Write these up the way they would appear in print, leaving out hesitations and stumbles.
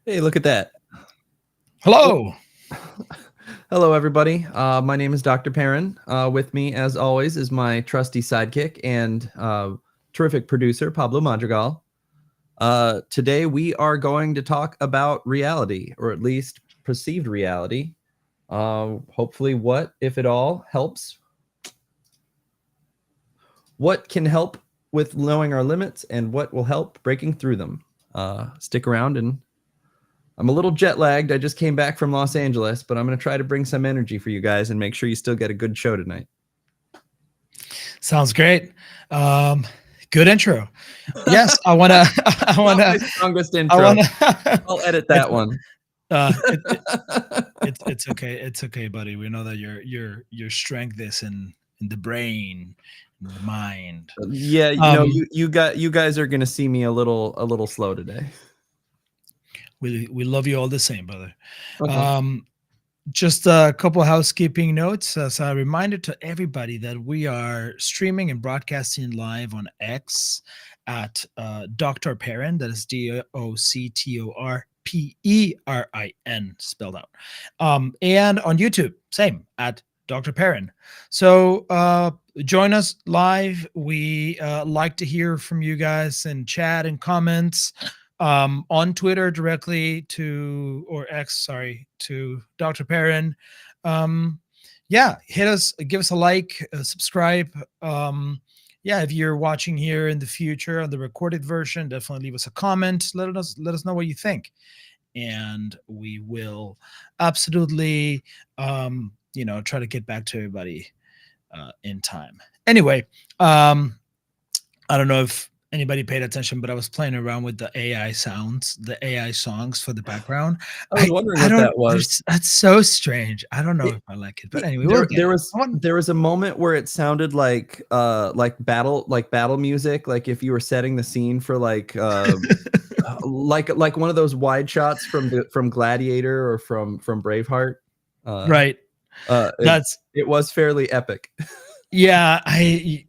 Hey, look at that. Well, Hello. hello, everybody. My name is Dr. Perrin. With me, as always, is my trusty sidekick and terrific producer, Pablo Madrigal. Today, we are going to talk about reality, or at least perceived reality. Hopefully, what, if at all, helps. What can help with knowing our limits, and what will help breaking through them. Stick around and I'm a little jet lagged. I just came back from Los Angeles, but I'm going to try to bring some energy for you guys and make sure you still get a good show tonight. Sounds great. Um, Good intro. Yes, I wanna. I Not wanna. my strongest I intro. wanna. I'll edit it's that one. it, it it's okay. It's okay, buddy. We know that your strength is in the brain, in the mind. Yeah, no, Um, you guys are going to see me a little slow today. we love you all the same, brother. Uh-huh. Um, just a couple housekeeping notes as a reminder to everybody that we are streaming and broadcasting live on X at Dr. Perrin. That is DoctorPerin spelled out. And on YouTube, same at Dr. Perrin. So join us live. We like to hear from you guys in chat and comments on Twitter directly to or X, sorry, to Dr. Perrin. Um, yeah, hit us, give us a like, subscribe. Yeah, if you're watching here in the future on the recorded version, definitely leave us a comment. Let us know what you think, and we will absolutely try to get back to everybody in time. Anyway, um, I don't know if anybody paid attention, but I was playing around with the AI sounds, the AI songs for the background. I was wondering I what don't. that was. There's that's so strange. I don't know It, if I like it, but it, anyway, we'll there get there it. was there was a moment where it sounded like battle music, like if you were setting the scene for like one of those wide shots from Gladiator or from Braveheart. Uh, Right. uh, it, That's it was fairly epic. yeah. I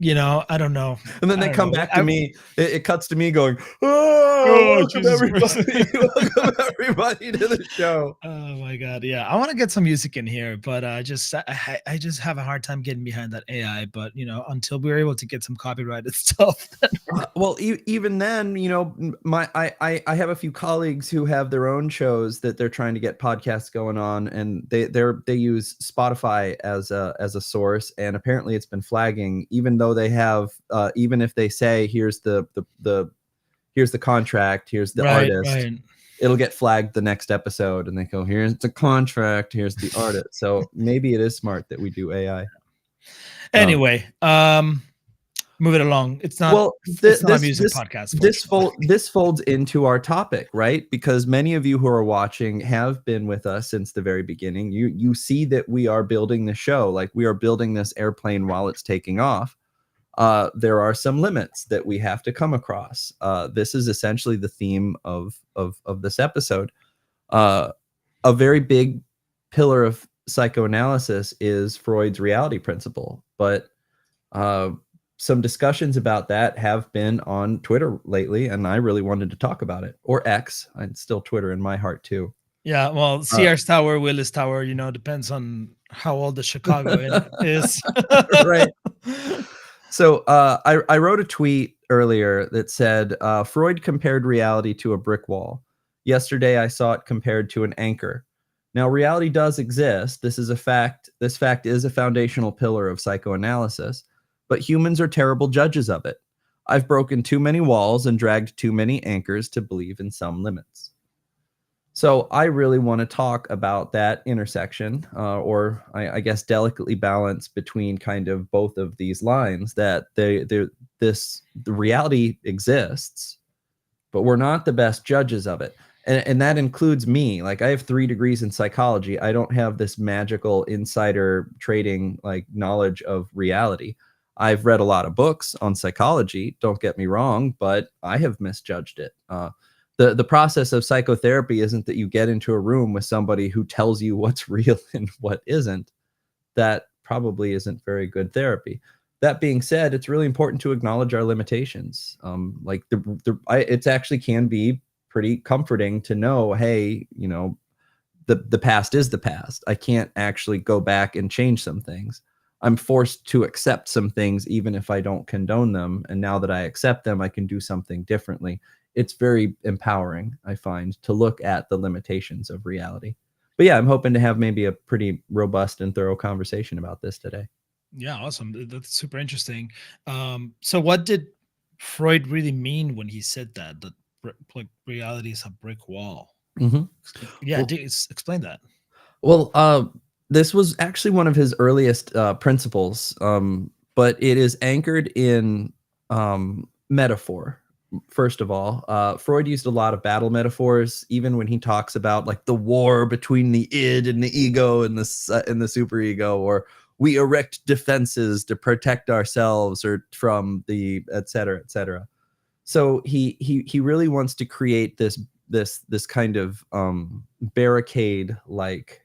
don't know. And then I they don't come know. back to me. It cuts to me going, "Oh, Oh welcome Jesus Christ. everybody, welcome everybody to the show." Oh my god, yeah. I want to get some music in here, but I just have a hard time getting behind that AI. But until we're able to get some copyrighted stuff, Well, even then, I have a few colleagues who have their own shows that they're trying to get podcasts going on, and they use Spotify as a source, and apparently it's been flagging, even though they have even if they say here's the contract, here's the right, artist, right. it'll get flagged the next episode, and they go, here's the contract, here's the artist. So maybe it is smart that we do AI. Um, Anyway, move it along. well, It's not a music podcast, fortunately. this folds into our topic, right? Because many of you who are watching have been with us since the very beginning. You see that we are building the show, like we are building this airplane while it's taking off. There are some limits that we have to come across. This is essentially the theme of this episode. Uh, a very big pillar of psychoanalysis is Freud's reality principle, but uh, some discussions about that have been on Twitter lately, and I really wanted to talk about it. Or X, it's still Twitter in my heart too. Yeah, well, Uh, Sears Tower, Willis Tower, depends on how old the Chicago is. right. So I wrote a tweet earlier that said Freud compared reality to a brick wall. Yesterday I saw it compared to an anchor. Now reality does exist. This is a fact. This fact is a foundational pillar of psychoanalysis, but humans are terrible judges of it. I've broken too many walls and dragged too many anchors to believe in some limits. So I really want to talk about that intersection, or I guess delicately balance between kind of both of these lines. That the reality exists, but we're not the best judges of it, and that includes me. Like I have 3 degrees in psychology. I don't have this magical insider trading like knowledge of reality. I've read a lot of books on psychology. Don't get me wrong, but I have misjudged it. The process of psychotherapy isn't that you get into a room with somebody who tells you what's real and what isn't. That probably isn't very good therapy. That being said, it's really important to acknowledge our limitations. Like it's actually can be pretty comforting to know, hey, you know, the past is the past. I can't actually go back and change some things. I'm forced to accept some things even if I don't condone them. And now that I accept them, I can do something differently. It's very empowering, I find, to look at the limitations of reality. But yeah, I'm hoping to have maybe a pretty robust and thorough conversation about this today. Yeah, awesome. That's super interesting. So what did Freud really mean when he said that like reality is a brick wall? Mhm. Yeah, Well, explain that. well, this was actually one of his earliest principles, but it is anchored in metaphor. First of all, Freud used a lot of battle metaphors, even when he talks about like the war between the id and the ego and the superego, or we erect defenses to protect ourselves or from the et cetera, et cetera. So he really wants to create this kind of barricade like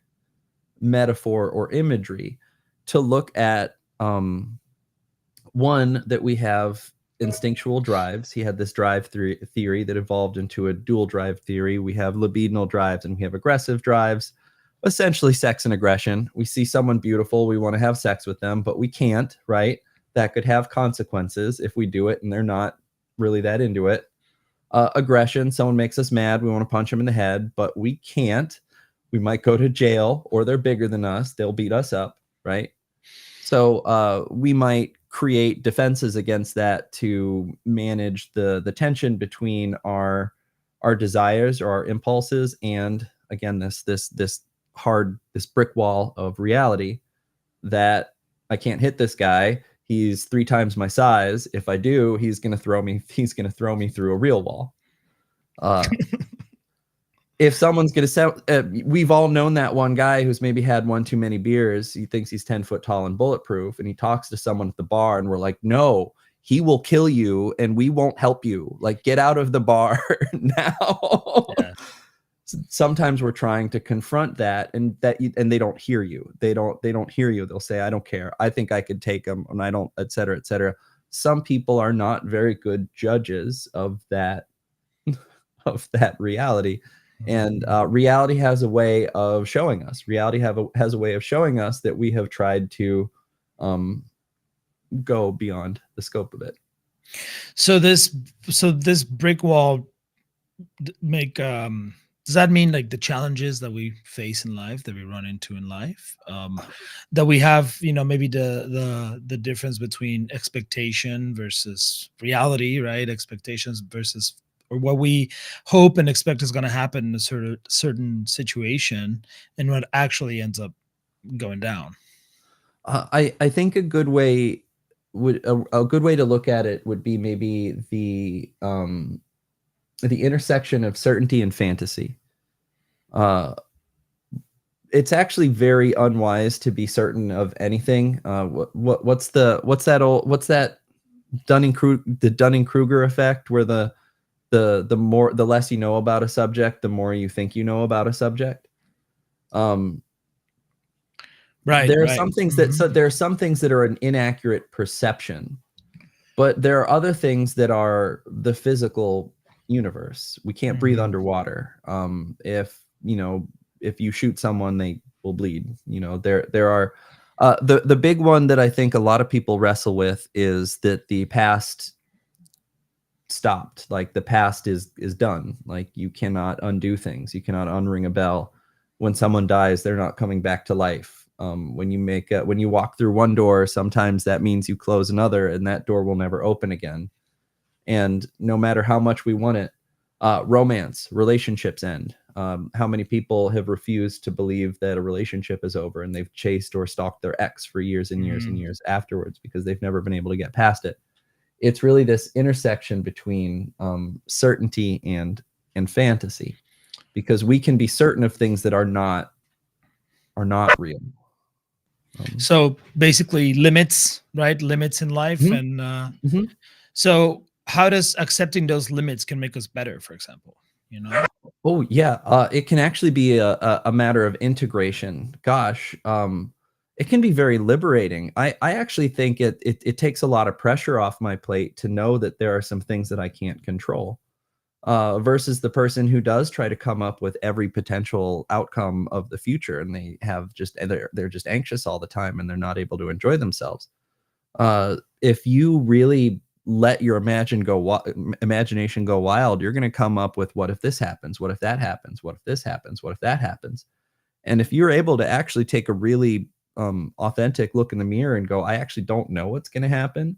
metaphor or imagery to look at one, that we have instinctual drives. He had this drive theory that evolved into a dual drive theory. We have libidinal drives and we have aggressive drives, essentially sex and aggression. We see someone beautiful, we want to have sex with them, but we can't, right? That could have consequences if we do it and they're not really that into it. Aggression, someone makes us mad, we want to punch them in the head, but we can't. We might go to jail, or they're bigger than us, they'll beat us up, right? So we might create defenses against that to manage the tension between our desires or our impulses and, again, this brick wall of reality that I can't hit this guy. He's 3 times my size. If I do, he's gonna throw me through a real wall. If someone's gonna sell, we've all known that one guy who's maybe had one too many beers. He thinks he's 10 foot tall and bulletproof, and he talks to someone at the bar, and we're like, no, he will kill you, and we won't help you. Like, get out of the bar now. Yeah. Sometimes we're trying to confront that, and they don't hear you. They don't hear you. They'll say, I don't care. I think I could take them, and I don't, et cetera, et cetera. Some people are not very good judges of that reality. And reality has a way of showing us. Reality has a way of showing us that we have tried to go beyond the scope of it. So this brick wall does that mean like the challenges that we face in life, that we run into in life, that we have, maybe the difference between expectation versus reality, right? Expectations versus, or what we hope and expect is going to happen in a certain situation, and what actually ends up going down. I think a good way to look at it would be maybe the intersection of certainty and fantasy. It's actually very unwise to be certain of anything. What's that Dunning-Kruger effect, where the less you know about a subject, the more you think you know about a subject. Right. There are Right. some things there are some things that are an inaccurate perception, but there are other things that are the physical universe. We can't breathe underwater. If you shoot someone, they will bleed. There are the big one that I think a lot of people wrestle with is that the past stopped. Like, the past is done. Like, you cannot undo things. You cannot unring a bell. When someone dies, they're not coming back to life. When you walk through one door, sometimes that means you close another, and that door will never open again. And no matter how much we want it, relationships end. How many people have refused to believe that a relationship is over, and they've chased or stalked their ex for years and years and years afterwards because they've never been able to get past it? It's really this intersection between certainty and fantasy, because we can be certain of things that are not real. So basically limits, right? Limits in life. And so how does accepting those limits can make us better, for example? Oh yeah, it can actually be a matter of integration. Gosh, it can be very liberating. I actually think it takes a lot of pressure off my plate to know that there are some things that I can't control. versus the person who does try to come up with every potential outcome of the future, and they're just anxious all the time, and they're not able to enjoy themselves. If you really let your imagination go wild, you're going to come up with, what if this happens? What if that happens? What if this happens? What if that happens? And if you're able to actually take a really authentic look in the mirror and go, I actually don't know what's going to happen.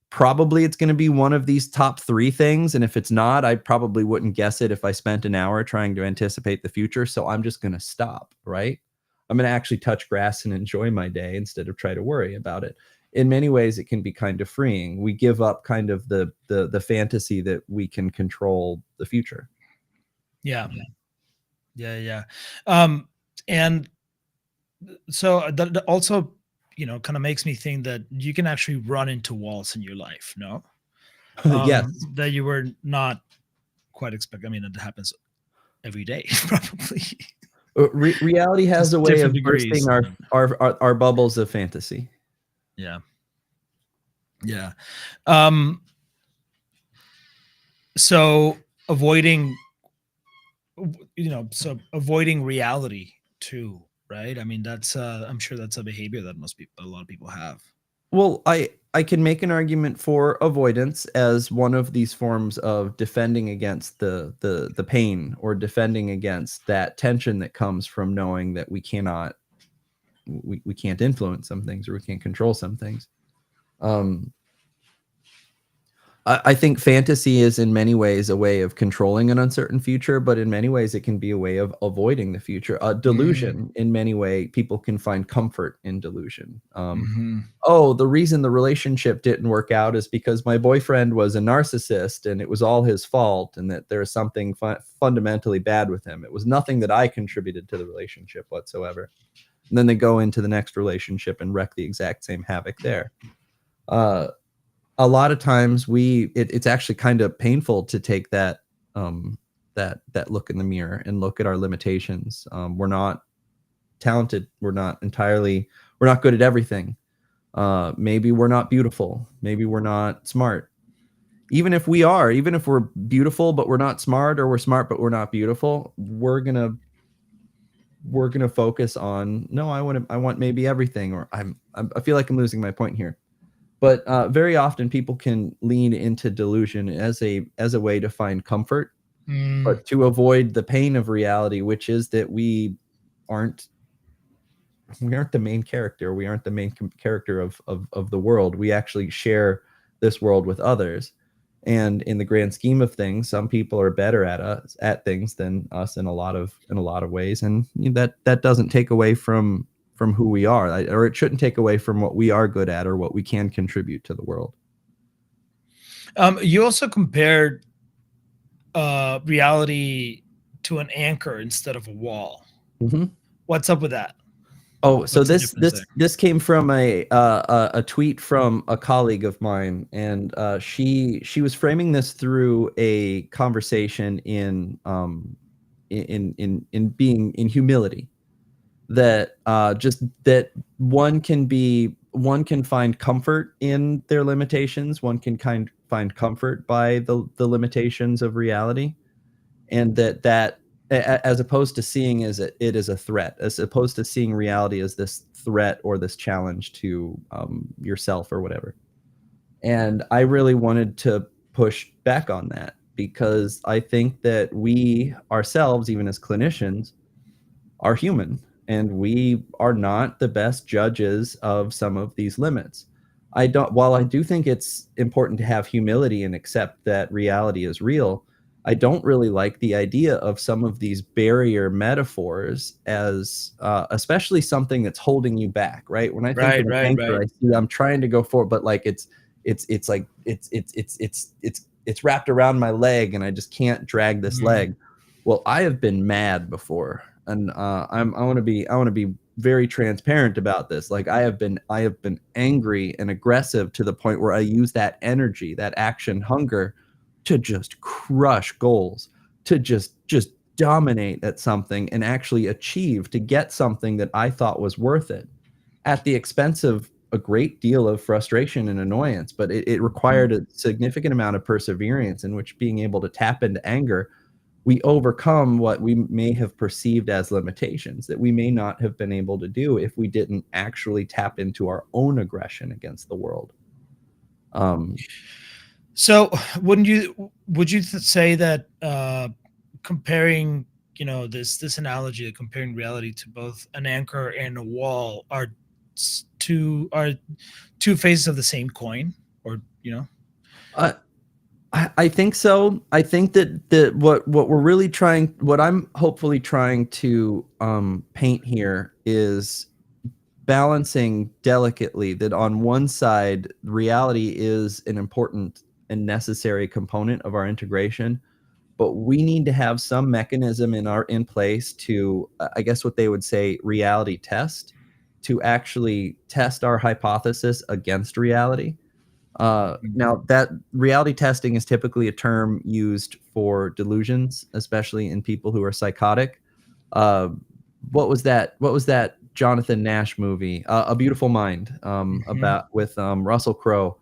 Probably it's going to be one of these top 3 things. And if it's not, I probably wouldn't guess it if I spent an hour trying to anticipate the future. So I'm just going to stop, right? I'm going to actually touch grass and enjoy my day instead of try to worry about it. In many ways, it can be kind of freeing. We give up kind of the fantasy that we can control the future. Yeah. And so that also, kind of makes me think that you can actually run into walls in your life, no? Yes. That you were not quite expecting. I mean, it happens every day, probably. Reality has Just a way of different degrees. bursting our bubbles of fantasy. Yeah. So avoiding reality too, right? I mean, that's I'm sure that's a behavior that a lot of people have. Well, I can make an argument for avoidance as one of these forms of defending against the pain, or defending against that tension that comes from knowing that we can't influence some things, or we can't control some things. I think fantasy is in many ways a way of controlling an uncertain future, but in many ways it can be a way of avoiding the future. Delusion, in many ways, people can find comfort in delusion. Oh, the reason the relationship didn't work out is because my boyfriend was a narcissist and it was all his fault, and that there's something fundamentally bad with him. It was nothing that I contributed to the relationship whatsoever. And then they go into the next relationship and wreck the exact same havoc there. A lot of times it's actually kind of painful to take that look in the mirror and look at our limitations. We're not talented. We're not good at everything. Maybe we're not beautiful. Maybe we're not smart. Even if we're beautiful but we're not smart, or we're smart but we're not beautiful, we're gonna focus on, no, I want maybe everything, or I feel like I'm losing my point here. But very often people can lean into delusion as a way to find comfort, but to avoid the pain of reality, which is that we aren't the main character. We aren't the main character of the world. We actually share this world with others. And in the grand scheme of things, some people are better at things than us in a lot of ways. And that doesn't take away from who we are, or it shouldn't take away from what we are good at or what we can contribute to the world. You also compared reality to an anchor instead of a wall. What's up with that? Oh, so this came from a tweet from a colleague of mine, and she was framing this through a conversation in being in humility. That that one can find comfort in their limitations. One can find comfort by the limitations of reality, and that as opposed to seeing it as a threat, as opposed to seeing reality as this threat or this challenge to yourself or whatever. And I really wanted to push back on that, because I think that we ourselves, even as clinicians, are human. And we are not the best judges of some of these limits. While I do think it's important to have humility and accept that reality is real, I don't really like the idea of some of these barrier metaphors as, especially something that's holding you back, right? When I think of an anchor, I see I'm trying to go forward, but like it's wrapped around my leg, and I just can't drag this leg. Well, I have been mad before. And I want to be very transparent about this. Like I have been angry and aggressive to the point where I use that energy, that action hunger, to just crush goals, to just dominate at something and actually achieve, to get something that I thought was worth it, at the expense of a great deal of frustration and annoyance, but it required a significant amount of perseverance in which being able to tap into anger, we overcome what we may have perceived as limitations that we may not have been able to do if we didn't actually tap into our own aggression against the world. So would you say that comparing, this analogy of comparing reality to both an anchor and a wall are two faces of the same coin, or I think so. I think that what I'm hopefully trying to paint here is balancing delicately that on one side, reality is an important and necessary component of our integration, but we need to have some mechanism in place to, I guess what they would say, reality test, to actually test our hypothesis against reality. Now, that reality testing is typically a term used for delusions, especially in people who are psychotic. What was that Jonathan Nash movie, A Beautiful Mind, about with Russell Crowe?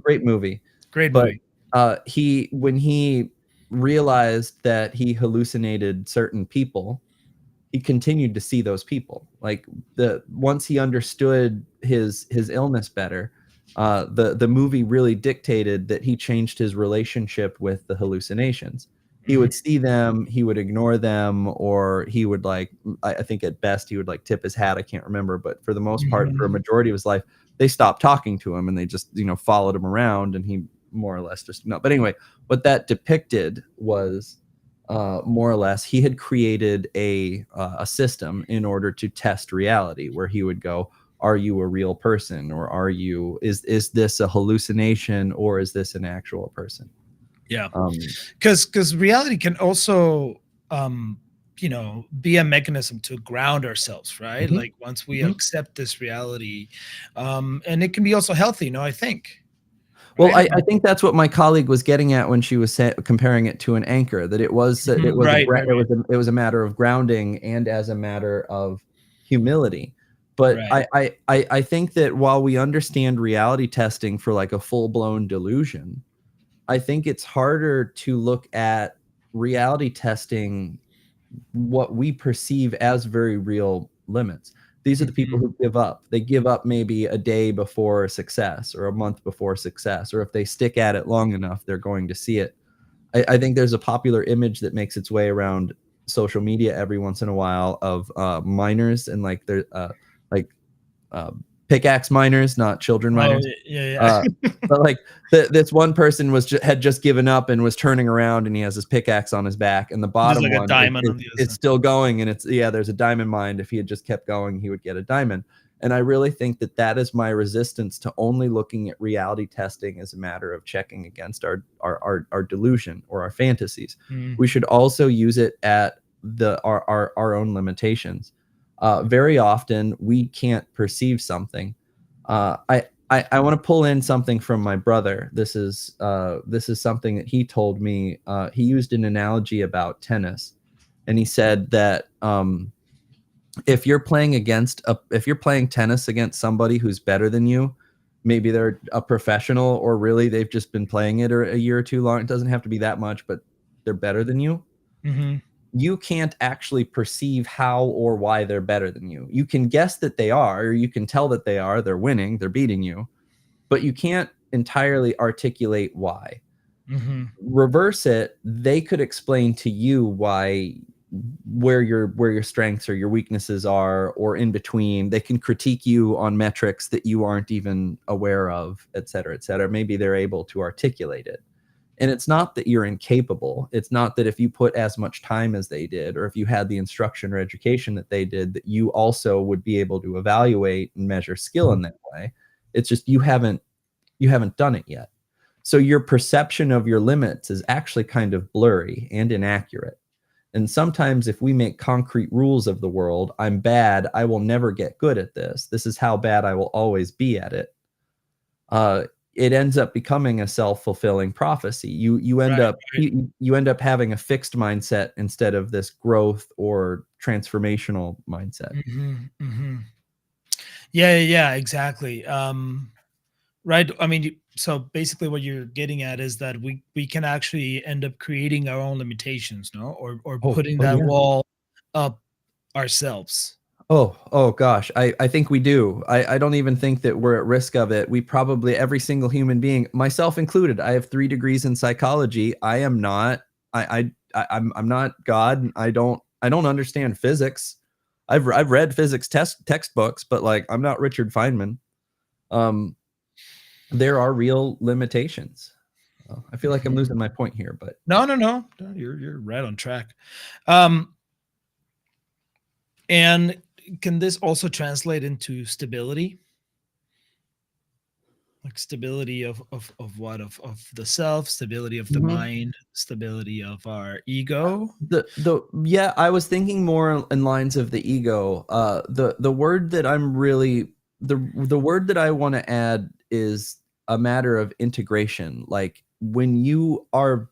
Great movie. Great But movie. when he realized that he hallucinated certain people, he continued to see those people. Like once he understood his illness better, the movie really dictated that he changed his relationship with the hallucinations. He would see them, he would ignore them, or he would I think at best he would tip his hat. I can't remember, but for the most part, for a majority of his life, they stopped talking to him and they just followed him around, and he more or less just no. But anyway, what that depicted was more or less he had created a system in order to test reality, where he would go, are you a real person, or is this a hallucination, or is this an actual person? Yeah, because reality can also be a mechanism to ground ourselves, right? Like once we accept this reality, and it can be also healthy, I think. Well, right? I think that's what my colleague was getting at when she was comparing it to an anchor, that it was a matter of grounding and as a matter of humility. But I think that while we understand reality testing for a full-blown delusion, I think it's harder to look at reality testing what we perceive as very real limits. These are the people who give up. They give up maybe a day before success, or a month before success, or if they stick at it long enough, they're going to see it. I think there's a popular image that makes its way around social media every once in a while of miners, and they're pickaxe miners, not children miners. But this one person had just given up and was turning around, and he has his pickaxe on his back, and the bottom one is still going, and there's a diamond mine. If he had just kept going, he would get a diamond. And I really think that is my resistance to only looking at reality testing as a matter of checking against our delusion or our fantasies. We should also use it at our own limitations. Very often we can't perceive something. I want to pull in something from my brother. This is something that he told me. He used an analogy about tennis, and he said that if you're playing tennis against somebody who's better than you, maybe they're a professional, or really they've just been playing it a year or two long. It doesn't have to be that much, but they're better than you. You can't actually perceive how or why they're better than you. You can guess that they are, or you can tell that they are, they're winning, they're beating you, but you can't entirely articulate why. Reverse it, they could explain to you where your strengths or your weaknesses are, or in between. They can critique you on metrics that you aren't even aware of, et cetera, et cetera. Maybe they're able to articulate it. And it's not that you're incapable. It's not that if you put as much time as they did, or if you had the instruction or education that they did, that you also would be able to evaluate and measure skill in that way. It's just you haven't done it yet. So your perception of your limits is actually kind of blurry and inaccurate. And sometimes if we make concrete rules of the world, I'm bad, I will never get good at this. This is how bad I will always be at it. It ends up becoming a self-fulfilling prophecy. You end up having a fixed mindset instead of this growth or transformational mindset. Yeah, exactly. Right. I mean, so basically, what you're getting at is that we can actually end up creating our own limitations, no, or Oh, putting oh that yeah. wall up ourselves. Oh gosh. I think we do. I don't even think that we're at risk of it. We probably, every single human being, myself included. I have 3 degrees in psychology. I am not. I'm not God. I don't understand physics. I've read physics textbooks, but like I'm not Richard Feynman. Um, there are real limitations. I feel like I'm Mhm. losing my point here, but No, you're right on track. Um, and can this also translate into stability? Like stability of what of the self, stability of the Mhm. mind, stability of our ego. The yeah, I was thinking more in lines of the ego. The word that I'm really the word that I want to add is a matter of integration. Like when you are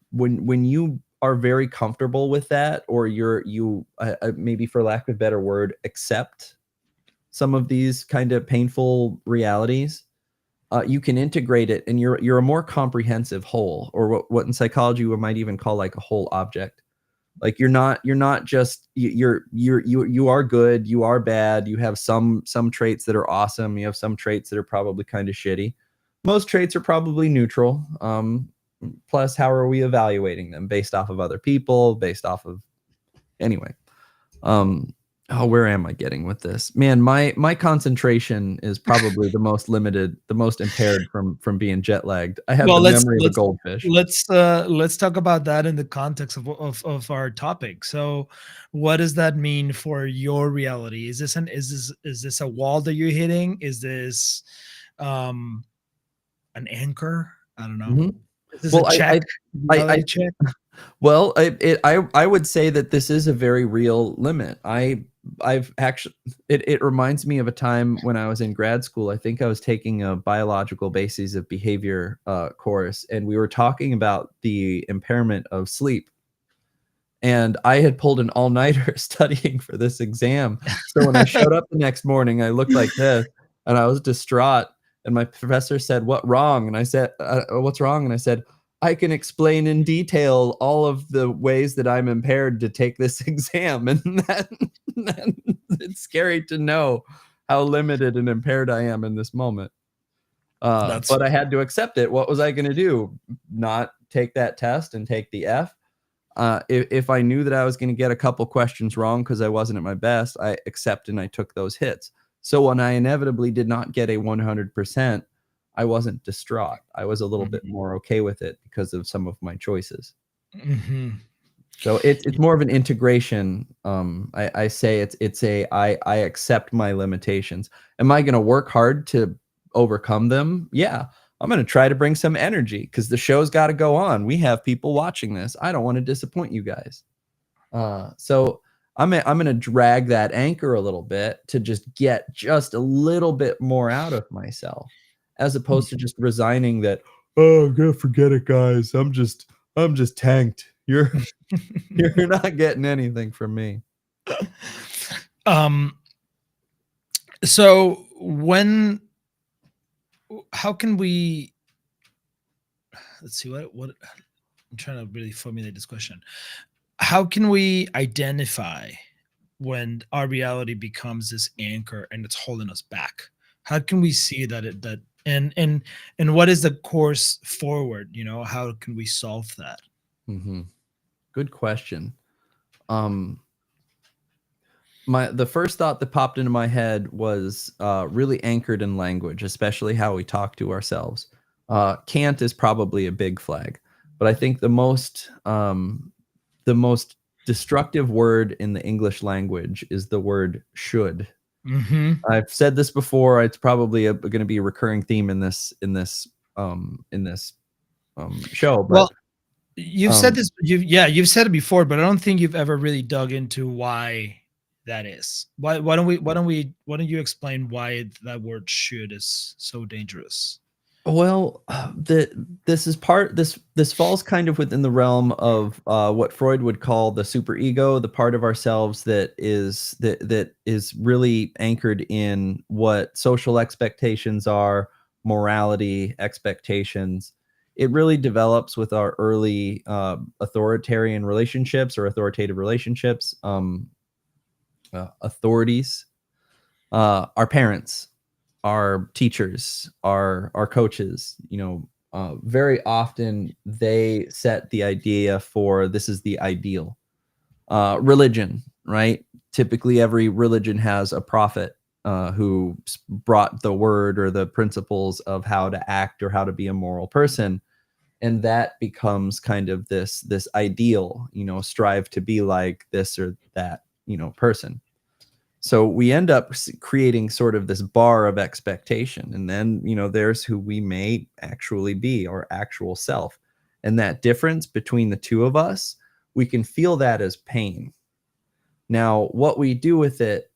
very comfortable with that, or you maybe for lack of a better word, accept some of these kind of painful realities, you can integrate it, and you're a more comprehensive whole, or what in psychology we might even call like a whole object. Like you're not just you are good, you are bad, you have some traits that are awesome, you have some traits that are probably kind of shitty. Most traits are probably neutral. Plus, how are we evaluating them? Based off of other people, based off of anyway. Um, oh, where am I getting with this? Man, my concentration is probably the most limited, the most impaired from being jet lagged. I have Well, the memory of a goldfish. let's talk about that in the context of our topic. So, what does that mean for your reality? Is this a wall that you're hitting? Is this um an anchor? I don't know. Mhm. Is this a Well, check? I Reality check? well, I would say that this is a very real limit. I've actually it reminds me of a time when I was in grad school. I think I was taking a biological bases of behavior course, and we were talking about the impairment of sleep. And I had pulled an all-nighter studying for this exam. So when I showed up the next morning, I looked like this, and I was distraught. And my professor said, "What wrong?" And I said, "What's wrong?" And I said, "I can explain in detail all of the ways that I'm impaired to take this exam." And that it's scary to know how limited and impaired I am in this moment. That's But I had to accept it. What was I gonna do? Not take that test and take the F? If I knew that I was going to get a couple questions wrong because I wasn't at my best, I accepted and I took those hits. So when I inevitably did not get a 100%, I wasn't distraught. I was a little bit Mhm. more okay with it because of some of my choices. Mhm. So it's more of an integration. I say I accept my limitations. Am I going to work hard to overcome them? Yeah. I'm going to try to bring some energy because the show's got to go on. We have people watching this. I don't want to disappoint you guys. So I'm gonna drag that anchor a little bit to just get just a little bit more out of myself, as opposed to just resigning that, oh, go forget it, guys. I'm just tanked. You're you're not getting anything from me. Um, so how can we, let's see, what I'm trying to really formulate this question. How can we identify when our reality becomes this anchor and it's holding us back? How can we see that it that and what is the course forward? How can we solve that? Mhm. Good question. Um, the first thought that popped into my head was really anchored in language, especially how we talk to ourselves. Can't is probably a big flag, but I think the most destructive word in the English language is the word should. Hmm. I've said this before. It's probably going to be a recurring theme in this show, but Well, you've said um, this. You've said it before, but I don't think you've ever really dug into why that is. Why don't you explain why that word should is so dangerous? Well, this falls kind of within the realm of what Freud would call the superego, the part of ourselves that is really anchored in what social expectations are, morality, expectations. It really develops with our early authoritarian relationships or authoritative relationships, authorities, our parents, our teachers, our coaches, very often they set the idea for this is the ideal. Religion, right? Typically, every religion has a prophet who brought the word or the principles of how to act or how to be a moral person, and that becomes kind of this ideal. Strive to be like this or that, person. So we end up creating sort of this bar of expectation. And then, there's who we may actually be, our actual self. And that difference between the two of us, we can feel that as pain. Now, what we do with it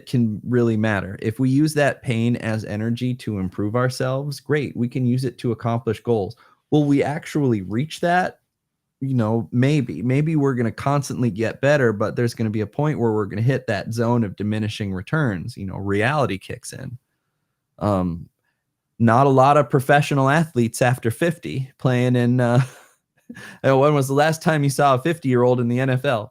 can really matter. If we use that pain as energy to improve ourselves, great. We can use it to accomplish goals. Will we actually reach that? Maybe we're going to constantly get better, but there's going to be a point where we're going to hit that zone of diminishing returns. Reality kicks in. Not a lot of professional athletes after 50 playing in. When was the last time you saw a 50-year-old in the NFL?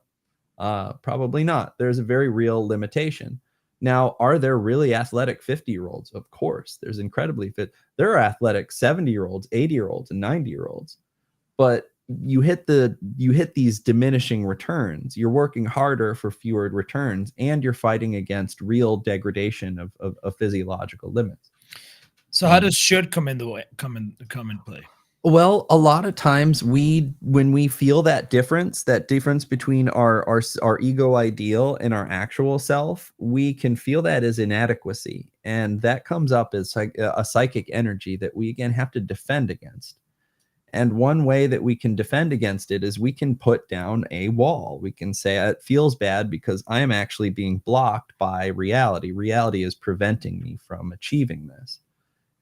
Probably not. There's a very real limitation. Now, are there really athletic 50-year-olds? Of course. There's incredibly fit. There are athletic 70-year-olds, 80-year-olds, and 90-year-olds. But you hit these diminishing returns. You're working harder for fewer returns, and you're fighting against real degradation of physiological limits. So how does should come in play? Well, a lot of times when we feel that difference between our ego ideal and our actual self, we can feel that as inadequacy, and that comes up as a psychic energy that we again have to defend against. And one way that we can defend against it is we can put down a wall. We can say it feels bad because I am actually being blocked by reality. Reality is preventing me from achieving this.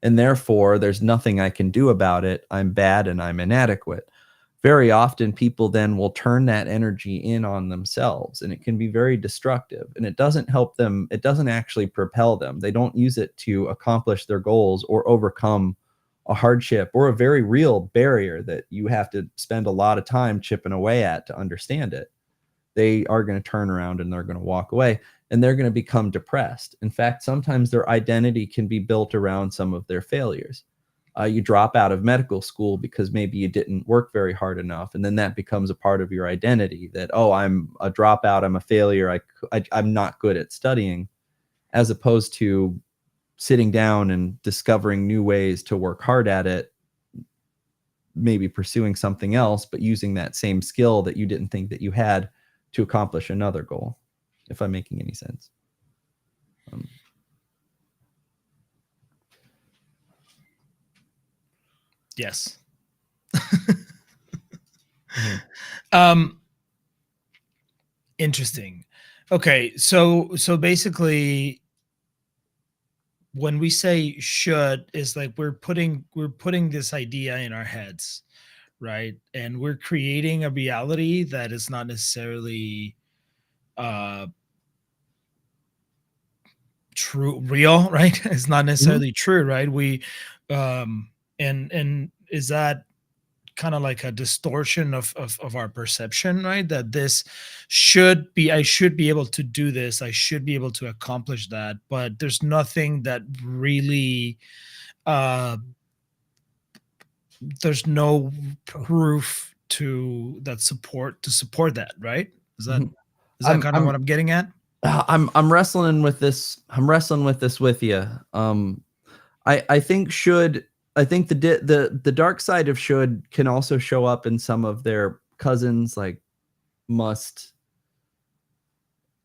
And therefore, there's nothing I can do about it. I'm bad and I'm inadequate. Very often, people then will turn that energy in on themselves, and it can be very destructive. And it doesn't help them. It doesn't actually propel them. They don't use it to accomplish their goals or overcome a hardship or a very real barrier that you have to spend a lot of time chipping away at to understand it. They are going to turn around and they're going to walk away, and they're going to become depressed. In fact, sometimes their identity can be built around some of their failures. You drop out of medical school because maybe you didn't work very hard enough, and then that becomes a part of your identity that, oh, I'm a dropout, I'm a failure, I'm not good at studying, as opposed to sitting down and discovering new ways to work hard at it, maybe pursuing something else, but using that same skill that you didn't think that you had to accomplish another goal, if I'm making any sense. Yes. Interesting. Okay, so basically when we say should, is like we're putting this idea in our heads, right? And we're creating a reality that is not necessarily real, right? It's not necessarily true, right? We and is that kind of like a distortion of our perception, right? That this should be, I should be able to do this, I should be able to accomplish that, but there's nothing that really there's no proof to support that, right? Is that kind of what I'm getting at? I'm wrestling with this. I'm wrestling with this with you. I think the dark side of should can also show up in some of their cousins, like must.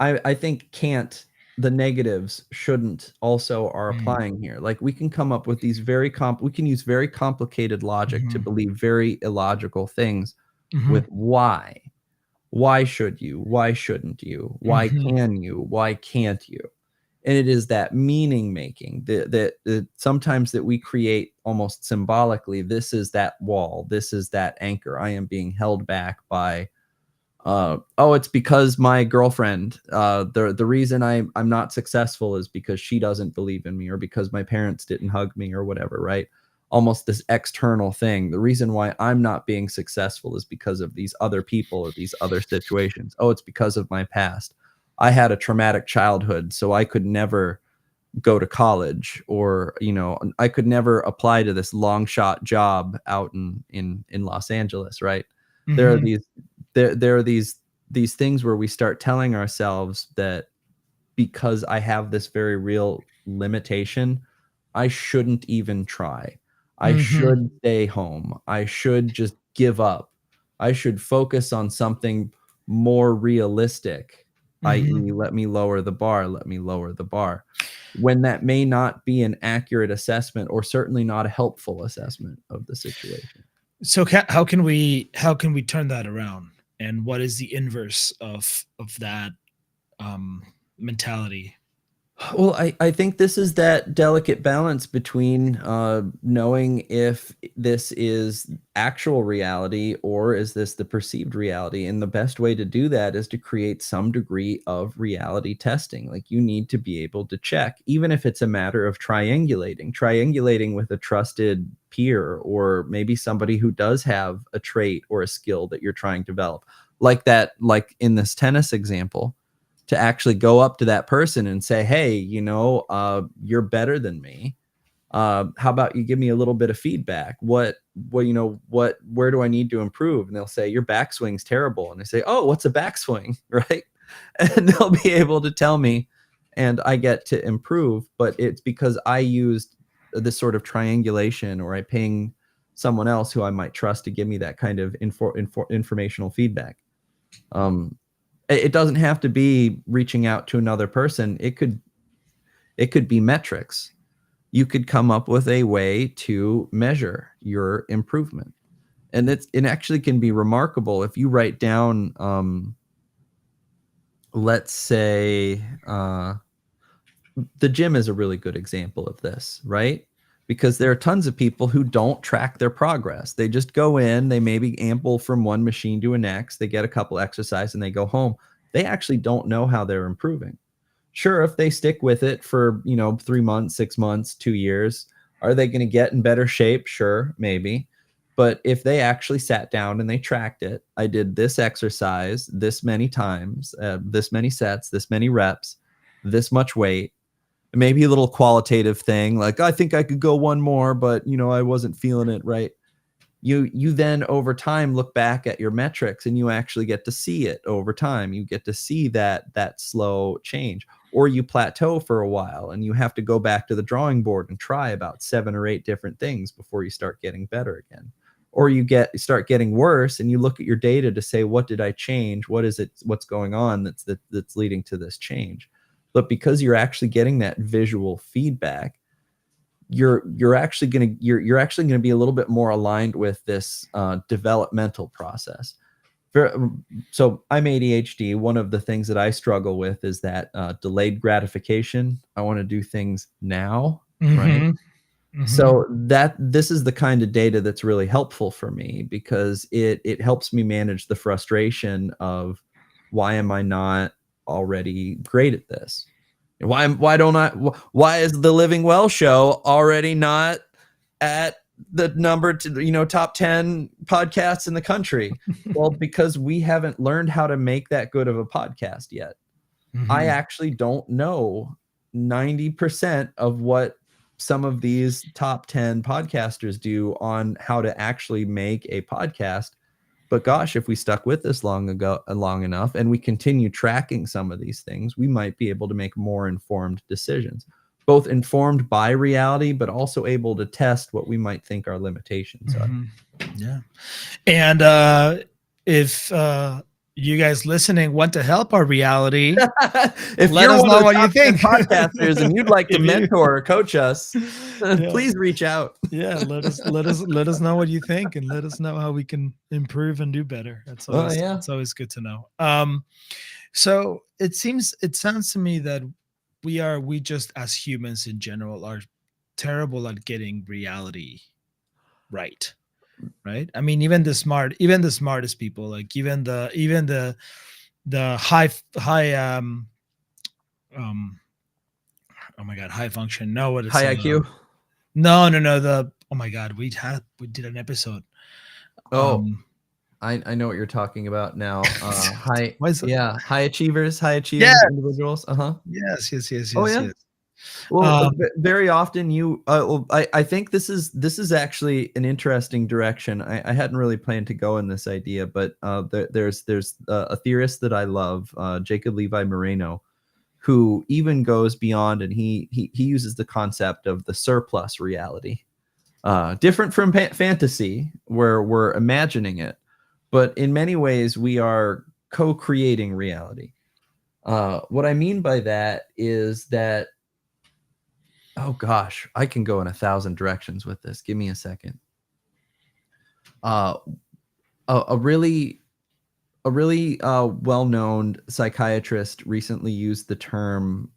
I think can't, the negatives shouldn't also are applying here. Like we can come up with these we can use very complicated logic to believe very illogical things with why. Why should you? Why shouldn't you? Why can you? Why can't you? And it is that meaning making that sometimes that we create almost symbolically. This is that wall. This is that anchor. I am being held back by, oh, it's because my girlfriend, the reason I'm not successful is because she doesn't believe in me, or because my parents didn't hug me, or whatever, right? Almost this external thing. The reason why I'm not being successful is because of these other people or these other situations. Oh, it's because of my past. I had a traumatic childhood, so I could never go to college, or I could never apply to this long shot job out in Los Angeles, right? There are Mhm. these there are these things where we start telling ourselves that because I have this very real limitation, I shouldn't even try. I Mhm. should stay home. I should just give up. I should focus on something more realistic, Mhm. i.e., let me lower the bar, let me lower the bar. When that may not be an accurate assessment, or certainly not a helpful assessment of the situation. So how can we turn that around? And what is the inverse of that um mentality? Well, I think this is that delicate balance between knowing if this is actual reality, or is this the perceived reality. And the best way to do that is to create some degree of reality testing. Like, you need to be able to check, even if it's a matter of triangulating with a trusted peer, or maybe somebody who does have a trait or a skill that you're trying to develop. Like in this tennis example, to actually go up to that person and say, hey, you're better than me. How about you give me a little bit of feedback? Where do I need to improve? And they'll say, your backswing's terrible. And I say, oh, what's a backswing? Right. And they'll be able to tell me, and I get to improve. But it's because I used this sort of triangulation, or I ping someone else who I might trust to give me that kind of informational feedback. Um, it doesn't have to be reaching out to another person. It could be metrics. You could come up with a way to measure your improvement. And it actually can be remarkable if you write down, let's say, the gym is a really good example of this, right? Because there are tons of people who don't track their progress. They just go in, they maybe amble from one machine to a next, they get a couple exercise and they go home. They actually don't know how they're improving. Sure, if they stick with it for, 3 months, 6 months, 2 years, are they going to get in better shape? Sure, maybe. But if they actually sat down and they tracked it, I did this exercise this many times, this many sets, this many reps, this much weight, maybe a little qualitative thing like, I think I could go one more, but I wasn't feeling it right. You then over time look back at your metrics, and you actually get to see it over time. You get to see that slow change. Or you plateau for a while and you have to go back to the drawing board and try about 7 or 8 different things before you start getting better again. Or you start getting worse, and you look at your data to say, what did I change? What's going on that's leading to this change? But because you're actually getting that visual feedback, you're actually gonna be a little bit more aligned with this developmental process. So I'm ADHD. One of the things that I struggle with is that delayed gratification. I want to do things now, right? Mhm. Mhm. So this is the kind of data that's really helpful for me, because it helps me manage the frustration of, why am I not already great at this? Why is the Living Well show already not at the number to, top 10 podcasts in the country? Well, because we haven't learned how to make that good of a podcast yet. I Mhm. actually don't know 90% of what some of these top 10 podcasters do on how to actually make a podcast. But gosh, if we stuck with this long enough, and we continue tracking some of these things, we might be able to make more informed decisions, both informed by reality, but also able to test what we might think our limitations are. Mhm. Yeah. And if you guys listening want to help our reality, If let you're us one of know the what you top 10 think. podcasters and you'd like to If you mentor or coach us, yeah. please reach out. Yeah, let us know what you think, and let us know how we can improve and do better. Oh yeah. It's always good to know. So it sounds to me that we just as humans in general are terrible at getting reality right. Right. I mean, even the smartest people, like the high um oh my god, high function, no, what is High IQ. no, oh my god, we did an episode. Oh, um I know what you're talking about now. High, Why is it? yeah, high achievers, high Yeah. achieving individuals. Uh-huh. Oh yeah. Yes. Well, um very often you. Well, I think this is actually an interesting direction. I hadn't really planned to go in this idea, but there's a theorist that I love, Jacob Levi Moreno, who even goes beyond, and he uses the concept of the surplus reality, different from fantasy, where we're imagining it, but in many ways we are co-creating reality. What I mean by that is that, oh gosh, I can go in 1,000 directions with this. Give me a second. Uh, a really well-known psychiatrist recently used the term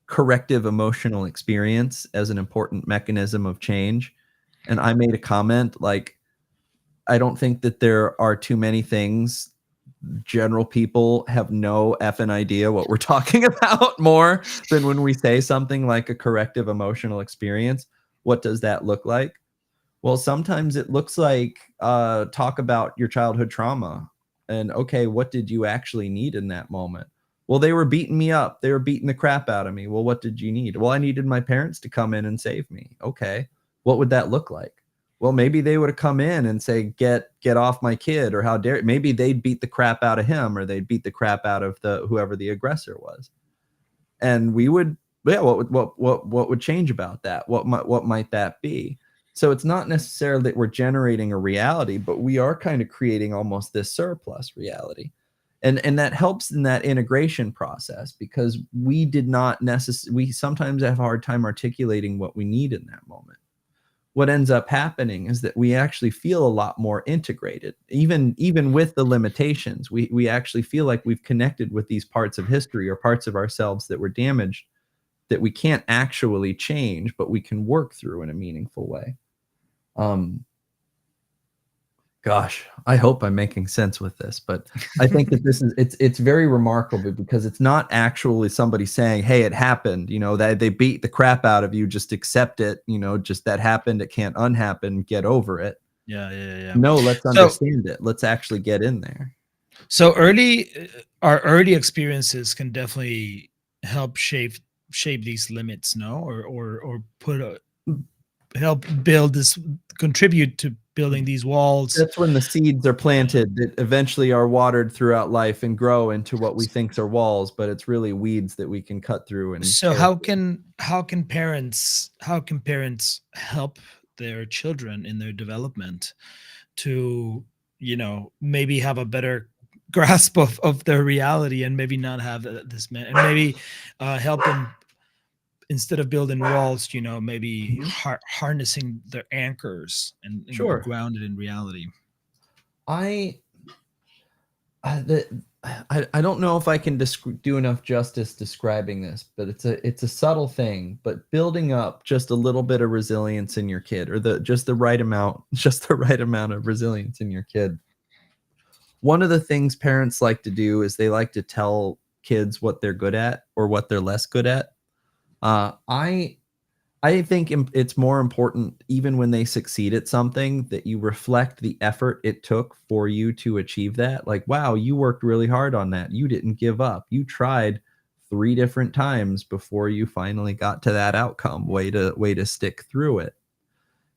corrective emotional experience as an important mechanism of change, and I made a comment like, I don't think that there are too many things general people have no effing idea what we're talking about more than when we say something like a corrective emotional experience. What does that look like? Well, sometimes it looks like, talk about your childhood trauma, and okay, what did you actually need in that moment? Well, they were beating me up. They were beating the crap out of me. Well, what did you need? Well, I needed my parents to come in and save me. Okay. What would that look like? Well, maybe they would have come in and say, get off my kid, or how dare. Maybe they'd beat the crap out of him, or they'd beat the crap out of the whoever the aggressor was. And we would, yeah, what would change about that? What might that be? So it's not necessarily that we're generating a reality, but we are kind of creating almost this surplus reality. And that helps in that integration process, because we sometimes have a hard time articulating what we need in that moment. What ends up happening is that we actually feel a lot more integrated, even with the limitations. We actually feel like we've connected with these parts of history or parts of ourselves that were damaged, that we can't actually change, but we can work through in a meaningful way. Um, Gosh, I hope I'm making sense with this, but I think that it's very remarkable, because it's not actually somebody saying, "Hey, it happened," that they beat the crap out of you, just accept it, just that happened, it can't unhappen, get over it. yeah. No, let's So understand it. Let's actually get in there. so our early experiences can definitely help shape these limits, no, or put a help build this, contribute to building these walls. That's when the seeds are planted that eventually are watered throughout life and grow into what we think are walls, but it's really weeds that we can cut through and So tear. how can parents help their children in their development to, maybe have a better grasp of their reality, and maybe not have and maybe help them, instead of building walls, maybe Mhm. harnessing their anchors and Sure. grounded in reality. I I don't know if I can do enough justice describing this, but it's a subtle thing, but building up just a little bit of resilience in your kid, or just the right amount, just the right amount of resilience in your kid. One of the things parents like to do is they like to tell kids what they're good at or what they're less good at. I think it's more important, even when they succeed at something, that you reflect the effort it took for you to achieve that. Like, wow, you worked really hard on that. You didn't give up. You tried 3 different times before you finally got to that outcome. Way to stick through it.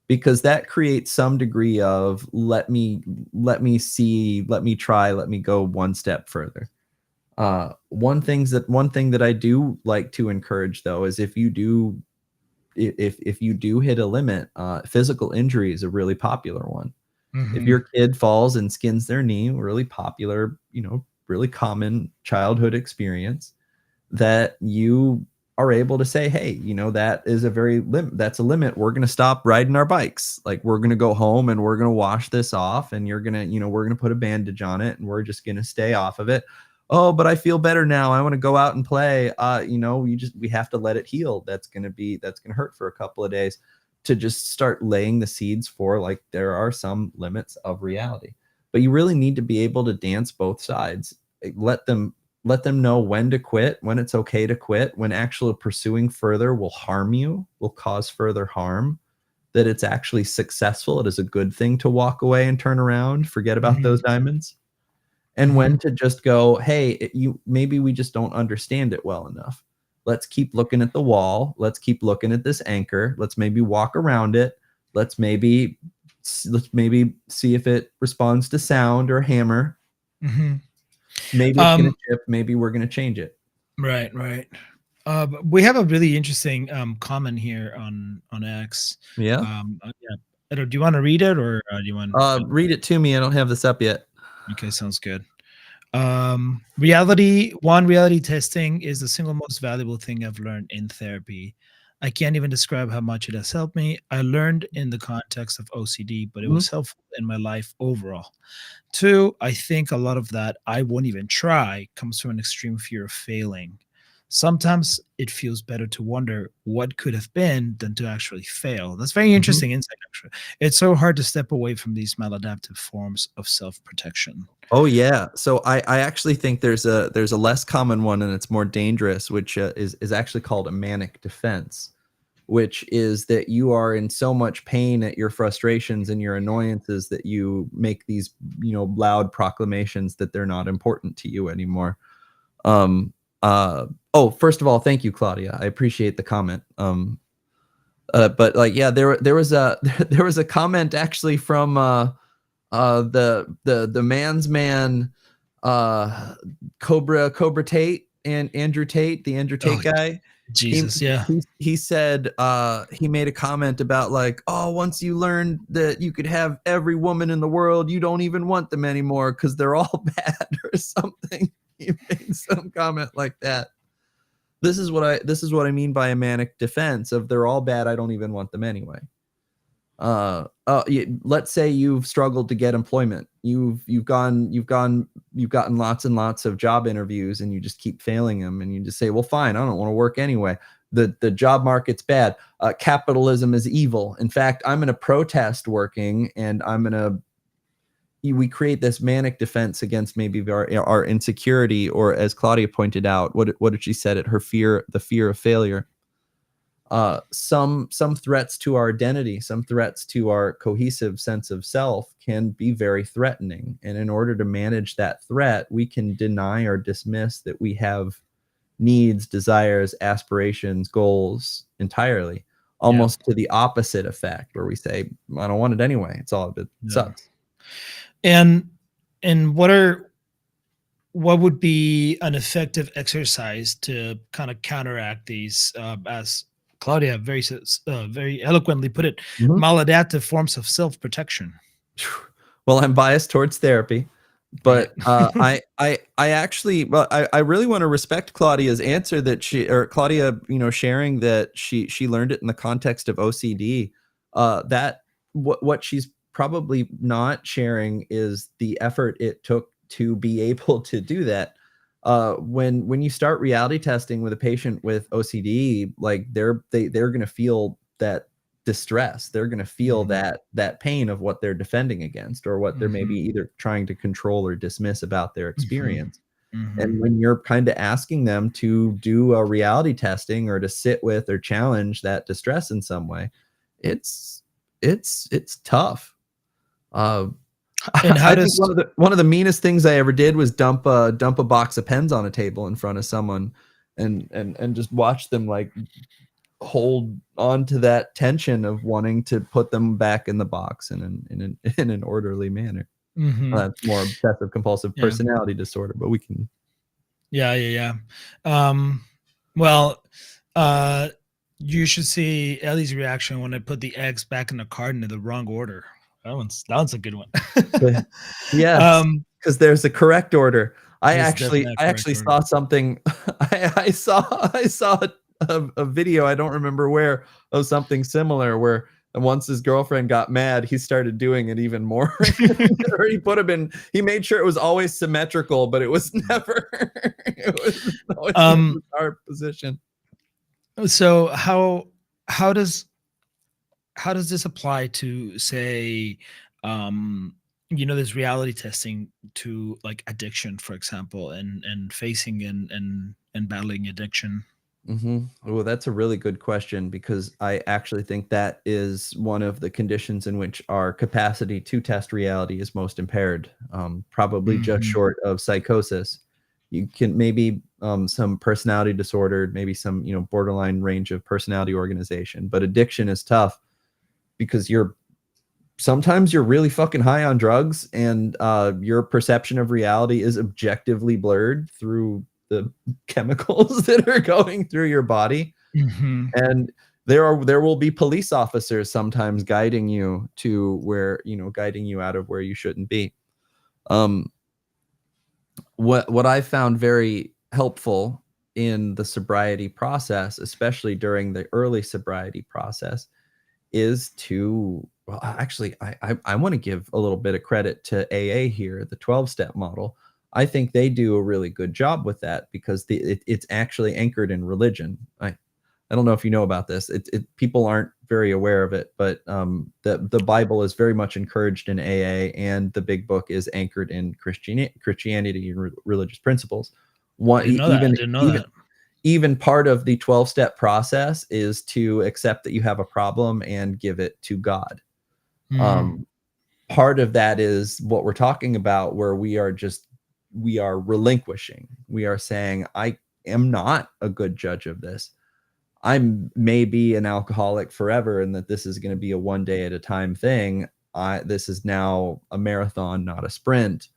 Because that creates some degree of, let me try, let me go one step further. One thing that I do like to encourage, though, is if you do hit a limit, physical injury is a really popular one. If Mhm. your kid falls and skins their knee, really popular, really common childhood experience, that you are able to say, hey, that is that's a limit. We're going to stop riding our bikes. Like, we're going to go home and we're going to wash this off, and you're going to, we're going to put a bandage on it, and we're just going to stay off of it. oh, but I feel better now, I want to go out and play. We have to let it heal. That's gonna hurt for a couple of days, to just start laying the seeds for, like, there are some limits of reality. But you really need to be able to dance both sides. Let them know when to quit, when it's okay to quit, when actually pursuing further will harm you, will cause further harm, that it's actually successful. It is a good thing to walk away and turn around, forget about Mhm, those diamonds. And when mhm, to just go, hey, maybe we just don't understand it well enough. Let's keep looking at the wall. Let's keep looking at this anchor. Let's maybe walk around it. Let's maybe see if it responds to sound or hammer. mhm. Maybe it's gonna Um, chip. Maybe we're gonna change it. right, right. But we have a really interesting comment here on X. Yeah. Yeah. Do you want to read it, or do you want? Read it to me. I don't have this up yet. Okay, sounds good. Reality testing is the single most valuable thing I've learned in therapy. I can't even describe how much it has helped me. I learned in the context of OCD, but it Mhm. was helpful in my life overall. Two, I think a lot of that I won't even try comes from an extreme fear of failing. Sometimes it feels better to wonder what could have been than to actually fail. That's very Mhm. interesting insight, actually. It's so hard to step away from these maladaptive forms of self protection. Oh yeah. So I actually think there's a less common one, and it's more dangerous, which is actually called a manic defense, which is that you are in so much pain at your frustrations and your annoyances that you make these, loud proclamations that they're not important to you anymore. Um oh, first of all, thank you, Claudia. I appreciate the comment. But like, yeah, there was a there was a comment actually from the man's man, uh Cobra Tate, and Andrew Tate, the Andrew Oh, Tate guy. he Jesus, yeah. he said, he made a comment about, like, oh, once you learn that you could have every woman in the world, you don't even want them anymore because they're all bad or something. He made some comment like that. This is what I mean by a manic defense of, they're all bad, I don't even want them anyway. Let's say you've struggled to get employment. You've gotten lots and lots of job interviews, and you just keep failing them, and you just say, well, fine, I don't want to work anyway. The job market's bad. Capitalism is evil. In fact, I'm going to protest working, and we create this manic defense against maybe our insecurity, or, as Claudia pointed out, what did she said it, the fear of failure. Some threats to our identity, some threats to our cohesive sense of self can be very threatening. And in order to manage that threat, we can deny or dismiss that we have needs, desires, aspirations, goals entirely, Yeah, almost to the opposite effect, where we say, I don't want it anyway. It yeah. sucks. And what would be an effective exercise to kind of counteract these, as Claudia very eloquently put it, Mhm. maladaptive forms of self protection? Well, I'm biased towards therapy, Right. but I actually, well, I really want to respect Claudia's answer, that Claudia, sharing that she learned it in the context of OCD. That what she's probably not sharing is the effort it took to be able to do that. When you start reality testing with a patient with OCD, like, they're going to feel that distress. They're going to feel Mhm, that pain of what they're defending against, or what they're maybe mhm, either trying to control or dismiss about their mhm, experience. And mhm. when you're kind of asking them to do a reality testing, or to sit with or challenge that distress in some way, it's it's tough. uh And how I think does one of the meanest things I ever did was dump a box of pens on a table in front of someone, and just watch them, like, hold on to that tension of wanting to put them back in the box in an orderly manner. Mhm, It's more obsessive compulsive yeah. personality disorder, but we can. Yeah, yeah, yeah. Well, uh, you should see Ellie's reaction when I put the eggs back in the carton in the wrong order. That one's a good one. Yeah. Yes, um, because there's a correct order. I there's actually definitely a I correct actually order. saw something. I saw a video, I don't remember where, of something similar, where And once his girlfriend got mad, he started doing it even more. Or he made sure it was always symmetrical, but it was never, it was always in a bizarre position. So how does this apply to, say, this reality testing to like addiction, for example, and facing and battling addiction? Well, that's a really good question, because I actually think that is one of the conditions in which our capacity to test reality is most impaired. Probably just Mhm. short of psychosis. You can maybe some personality disorder, maybe some borderline range of personality organization, but addiction is tough because sometimes you're really fucking high on drugs, and your perception of reality is objectively blurred through the chemicals that are going through your body. Mhm. And there will be police officers sometimes guiding you to where, guiding you out of where you shouldn't be. um what I found very helpful in the sobriety process, especially during the early sobriety process, is to, well, actually, I want to give a little bit of credit to AA here, the 12-step model. I think they do a really good job with that, because it's actually anchored in religion. I don't know if you know about this. People aren't very aware of it, but the Bible is very much encouraged in AA, and the Big Book is anchored in Christianity and religious principles. I One didn't know that. I didn't know that. even part of the 12-step process is to accept that you have a problem and give it to God. Mhm. Um, Part of that is what we're talking about, where we are relinquishing. We are saying, I am not a good judge of this. I may be an alcoholic forever, and that this is going to be a one day at a time thing. This is now a marathon, not a sprint.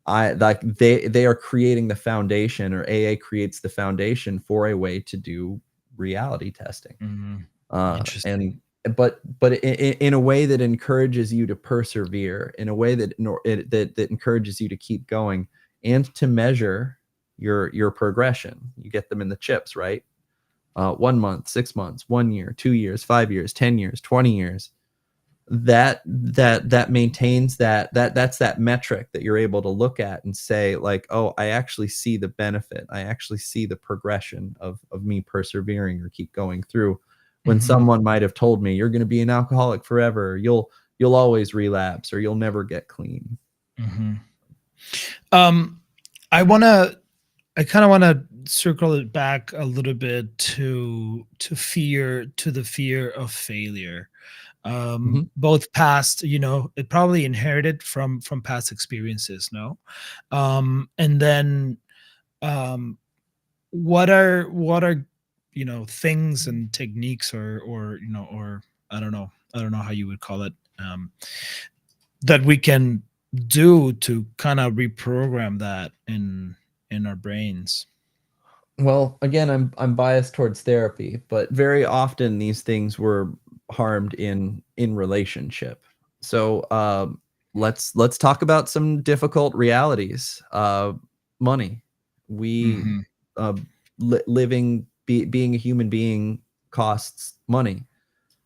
They are creating the foundation, or AA creates the foundation for a way to do reality testing. Mhm. And Interesting. but in a way that encourages you to persevere, in a way that encourages you to keep going, and to measure your progression. You get them in the chips, right? 1 month, 6 months, 1 year, 2 years, 5 years, 10 years, 20 years. That maintains that's that metric that you're able to look at and say, like, oh, I actually see the benefit. I actually see the progression of me persevering or keep going through. When Mhm. someone might have told me, you're going to be an alcoholic forever, you'll always relapse, or you'll never get clean. Mhm. Um, I wanna I kind of want to circle it back a little bit to the fear of failure. Mhm. Both past, it probably inherited from past experiences, no? And then um what are things and techniques, or I don't know how you would call it, that we can do to kind of reprogram that in our brains. Well, again, I'm biased towards therapy, but very often these things were harmed in relationship. So let's talk about some difficult realities. Money. We Mhm. uh, being a human being costs money.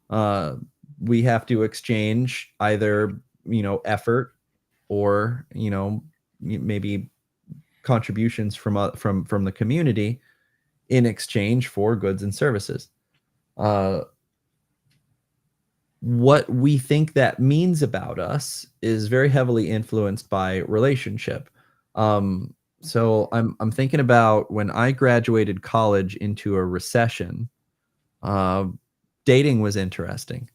Uh, we have to exchange either effort, or maybe contributions from the community in exchange for goods and services. Uh, what we think that means about us is very heavily influenced by relationship. So I'm thinking about when I graduated college into a recession. Uh, Dating was interesting.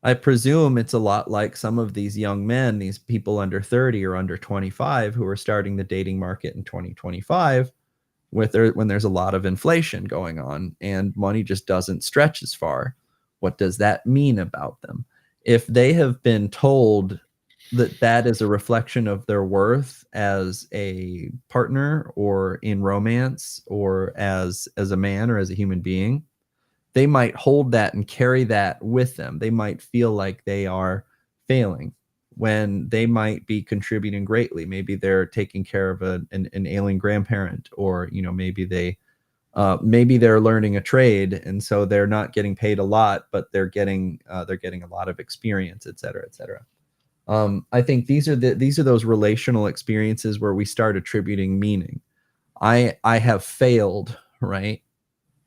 I presume it's a lot like some of these young men, these people under 30 or under 25, who are starting the dating market in 2025, when there's a lot of inflation going on and money just doesn't stretch as far. What does that mean about them? If they have been told that that is a reflection of their worth as a partner, or in romance, or as a man, or as a human being, they might hold that and carry that with them. They might feel like they are failing when they might be contributing greatly. Maybe they're taking care of an ailing grandparent, or maybe they Maybe they're learning a trade, and so they're not getting paid a lot, but they're getting a lot of experience, et cetera, et cetera. I think these are those relational experiences where we start attributing meaning. I have failed, right?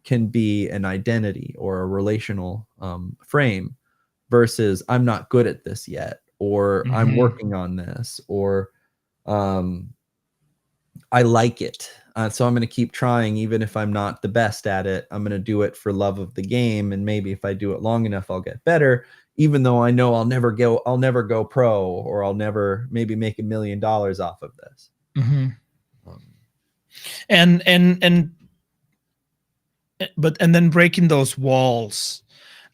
Can be an identity or a relational frame, versus I'm not good at this yet, or I'm Mhm. working on this, or I like it. So I'm going to keep trying, even if I'm not the best at it. I'm going to do it for love of the game, and maybe if I do it long enough, I'll get better. Even though I know I'll never go pro, or I'll never maybe make $1 million off of this. Mhm. Um, And then breaking those walls,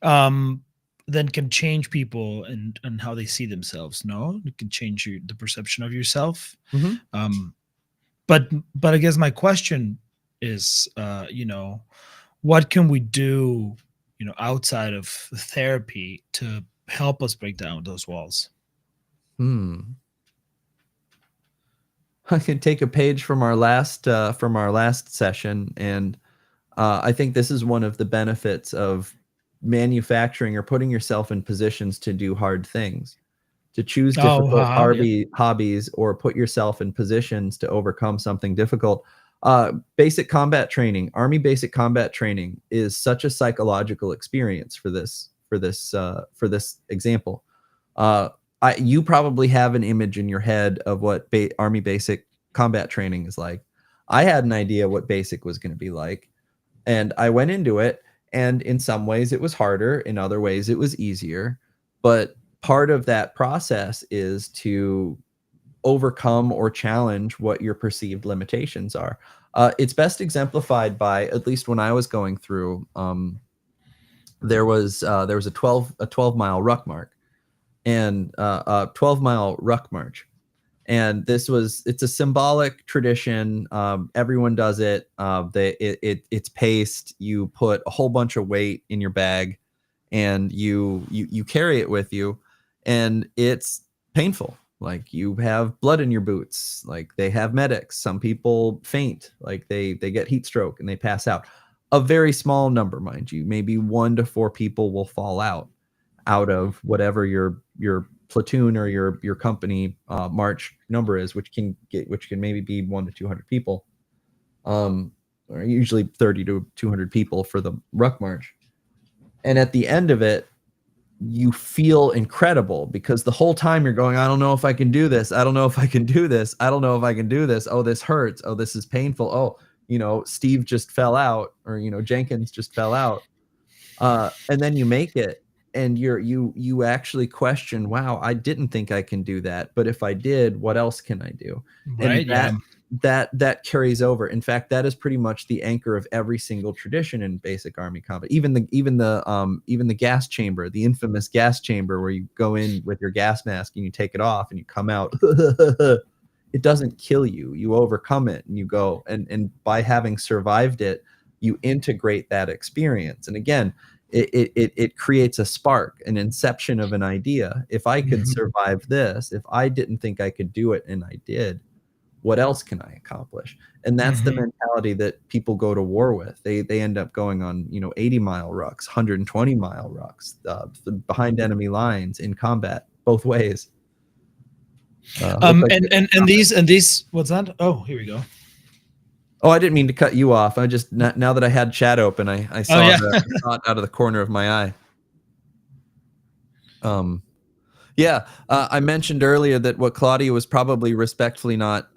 um, then can change people and how they see themselves. No, it can change the perception of yourself. mhm. Um, but I guess my question is, what can we do, outside of therapy to help us break down those walls? I can take a page from our last session, and I think this is one of the benefits of manufacturing or putting yourself in positions to do hard things, to choose Oh, difficult yeah. hobbies, or put yourself in positions to overcome something difficult. Basic combat training, Army basic combat training, is such a psychological experience for this example. Uh, you probably have an image in your head of what Army basic combat training is like. I had an idea what basic was going to be like, and I went into it, and in some ways it was harder, in other ways it was easier. But part of that process is to overcome or challenge what your perceived limitations are. It's best exemplified by, at least when I was going through, there was a 12-mile ruck march, and a 12-mile ruck march. And it's a symbolic tradition. Everyone does it. It's paced. You put a whole bunch of weight in your bag, and you carry it with you, and it's painful. Like, you have blood in your boots. Like, they have medics. Some people faint. Like, they get heat stroke and they pass out. A very small number, mind you. Maybe 1 to 4 people will fall out of whatever your platoon or your company march number is, which can maybe be 1 to 200 people, or usually 30 to 200 people for the ruck march. And at the end of it, you feel incredible, because the whole time you're going, I don't know if I can do this. I don't know if I can do this. I don't know if I can do this. Oh, this hurts. Oh, this is painful. Oh, Steve just fell out, or Jenkins just fell out. And then you make it, and you actually question, wow, I didn't think I can do that, but if I did, what else can I do? And Right. Yeah. that carries over. In fact, that is pretty much the anchor of every single tradition in basic Army combat. Even the gas chamber, the infamous gas chamber, where you go in with your gas mask and you take it off and you come out. It doesn't kill you. You overcome it, and you go, and by having survived it, you integrate that experience. And again, it creates a spark, an inception of an idea. If I could Mhm. survive this, if I didn't think I could do it and I did, what else can I accomplish? And that's the Mhm. mentality that people go to war with. They end up going on 80-mile rucks, 120-mile rucks, behind enemy lines in combat, both ways. Looks like And these, what's that? Oh, here we go. Oh, I didn't mean to cut you off. I just, now that I had chat open, I Oh, saw yeah. it out of the corner of my eye. Yeah, I mentioned earlier that what Claudia was probably respectfully not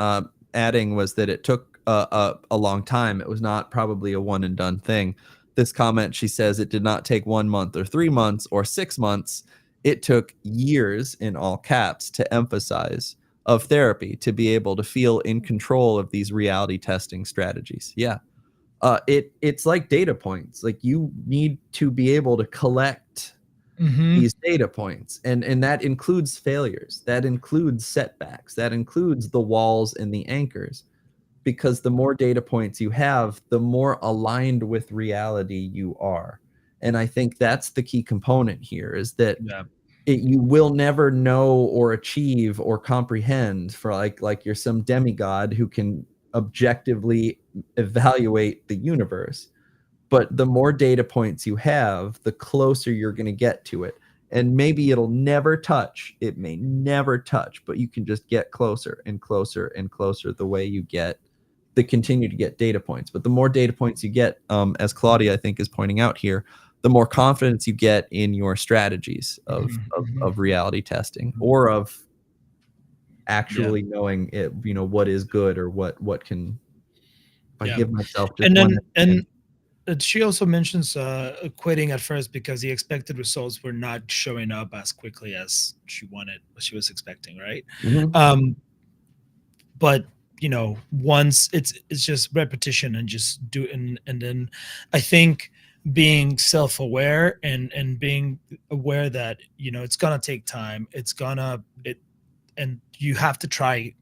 adding was that it took a long time. It was not probably a one and done thing. This comment, she says, it did not take 1 month or 3 months or 6 months. It took years, in all caps, to emphasize, of therapy, to be able to feel in control of these reality testing strategies. Yeah. It's like data points. Like, you need to be able to collect Mhm. these data points, and that includes failures, that includes setbacks, that includes the walls and the anchors, because the more data points you have, the more aligned with reality you are. And I think that's the key component here, is that Yeah. you will never know or achieve or comprehend, for like you're some demigod who can objectively evaluate the universe. But the more data points you have, the closer you're going to get to it. And maybe it'll never touch. It may never touch, but you can just get closer and closer and closer the way you continue to get data points. But the more data points you get, as Claudia, I think, is pointing out here, the more confidence you get in your strategies of reality testing, or of actually knowing it, what is good, or what can, if I give myself just and one. then she also mentions quitting at first because the expected results were not showing up as quickly as she was expecting, right? But once it's just repetition and just do, and then I think being self-aware and being aware that it's gonna take time, and you have to try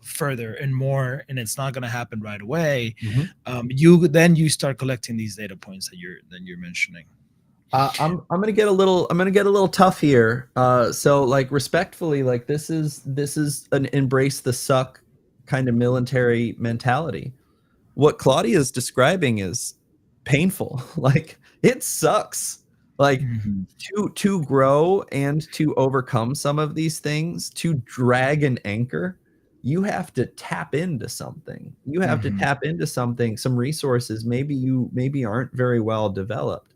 further and more, and it's not going to happen right away. You start collecting these data points that you're mentioning. I'm gonna get a little tough here. So, like, respectfully, like, this is an embrace the suck kind of military mentality. What Claudia is describing is painful. Like, it sucks. Like, to grow and to overcome some of these things, to drag an anchor, you have to tap into something. You have to tap into something, some resources maybe aren't very well developed.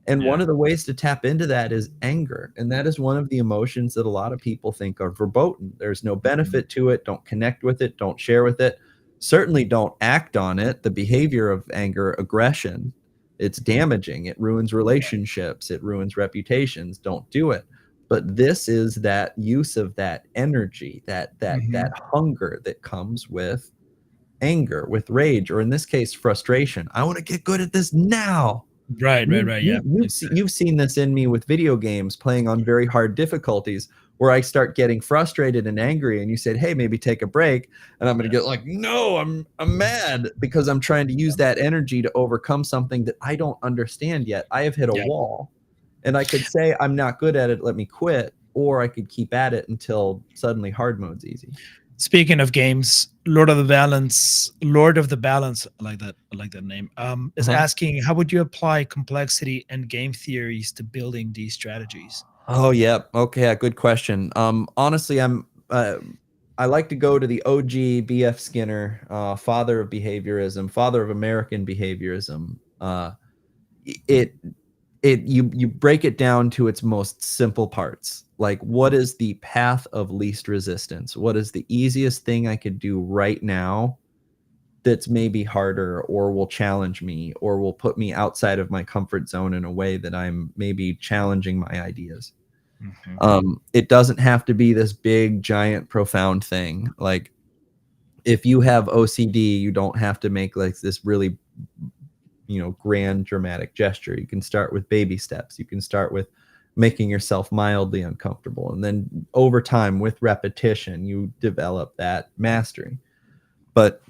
And one of the ways to tap into that is anger. And that is one of the emotions that a lot of people think are verboten. There's no benefit to it. Don't connect with it. Don't share with it. Certainly don't act on it. The behavior of anger, aggression, it's damaging. It ruins relationships. It ruins reputations. Don't do it. But this is that use of that energy, that hunger that comes with anger, with rage, or in this case, frustration. I want to get good at this now. Right. Yeah. You've seen this in me with video games, playing on very hard difficulties, where I start getting frustrated and angry, and you said, hey, maybe take a break. And I'm going to get like, no, I'm mad, because I'm trying to use that energy to overcome something that I don't understand yet. I have hit a wall, and I could say, I'm not good at it, let me quit. Or I could keep at it until suddenly hard mode's easy. Speaking of games, Lord of the Balance, I like that name, is asking, how would you apply complexity and game theories to building these strategies? Oh, yeah. Okay, good question. Honestly, I like to go to the OG B.F. Skinner, father of behaviorism, father of American behaviorism. You break it down to its most simple parts. Like, what is the path of least resistance? What is the easiest thing I could do right now that's maybe harder, or will challenge me, or will put me outside of my comfort zone in a way that I'm maybe challenging my ideas? It doesn't have to be this big, giant, profound thing. Like, if you have OCD, you don't have to make like this really, grand, dramatic gesture. You can start with baby steps. You can start with making yourself mildly uncomfortable. And then over time, with repetition, you develop that mastery. But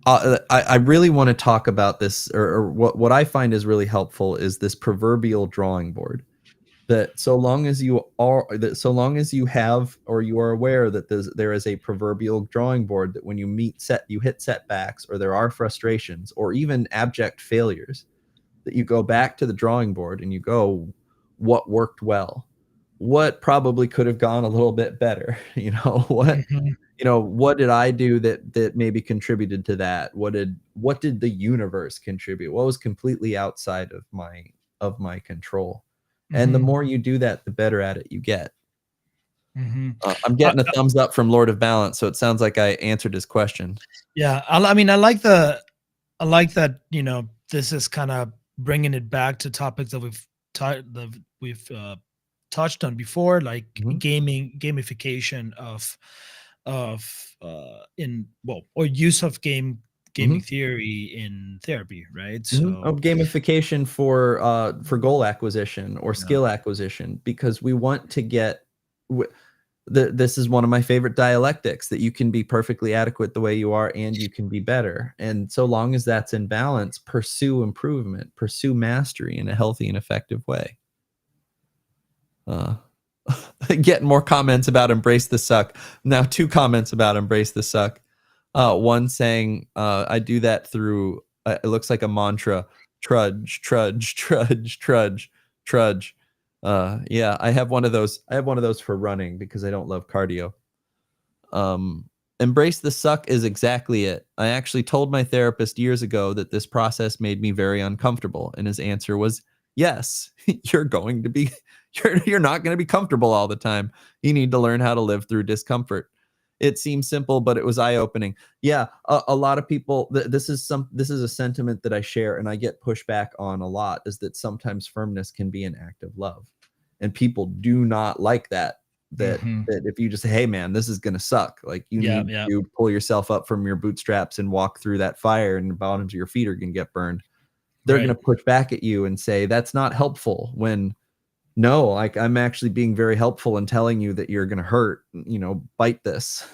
I really want to talk about this, or what I find is really helpful is this proverbial drawing board. That so long as you have, or you are aware that there is a proverbial drawing board, that when you hit setbacks, or there are frustrations, or even abject failures, that you go back to the drawing board and you go, what worked well? What probably could have gone a little bit better? What did I do that maybe contributed to that? What did the universe contribute? What was completely outside of my control? And the more you do that, the better at it you get. I'm getting a thumbs up from Lord of Balance, so it sounds like I answered his question. Yeah, I like that. This is kind of bringing it back to topics that we've touched on before, like gamification or use of gaming theory in therapy, right? So gamification for goal acquisition or skill acquisition, because we want to get this is one of my favorite dialectics, that you can be perfectly adequate the way you are, and you can be better. And so long as that's in balance, pursue improvement, pursue mastery in a healthy and effective way. Getting more comments about embrace the suck. Now 2 comments about embrace the suck. One saying, I do that through, it looks like a mantra: trudge, trudge, trudge, trudge, trudge. Yeah, I have one of those. I have one of those for running because I don't love cardio. Embrace the suck is exactly it. I actually told my therapist years ago that this process made me very uncomfortable, and his answer was, yes, you're going to be, you're not going to be comfortable all the time. You need to learn how to live through discomfort. It seems simple, but it was eye-opening. Yeah, a lot of people, this is a sentiment that I share and I get pushback on a lot, is that sometimes firmness can be an act of love. And people do not like that. That if you just say, hey man, this is gonna suck, like you need to pull yourself up from your bootstraps and walk through that fire, and the bottoms of your feet are gonna get burned. They're gonna push back at you and say that's not helpful, when no, like I'm actually being very helpful in telling you that you're gonna hurt, bite this.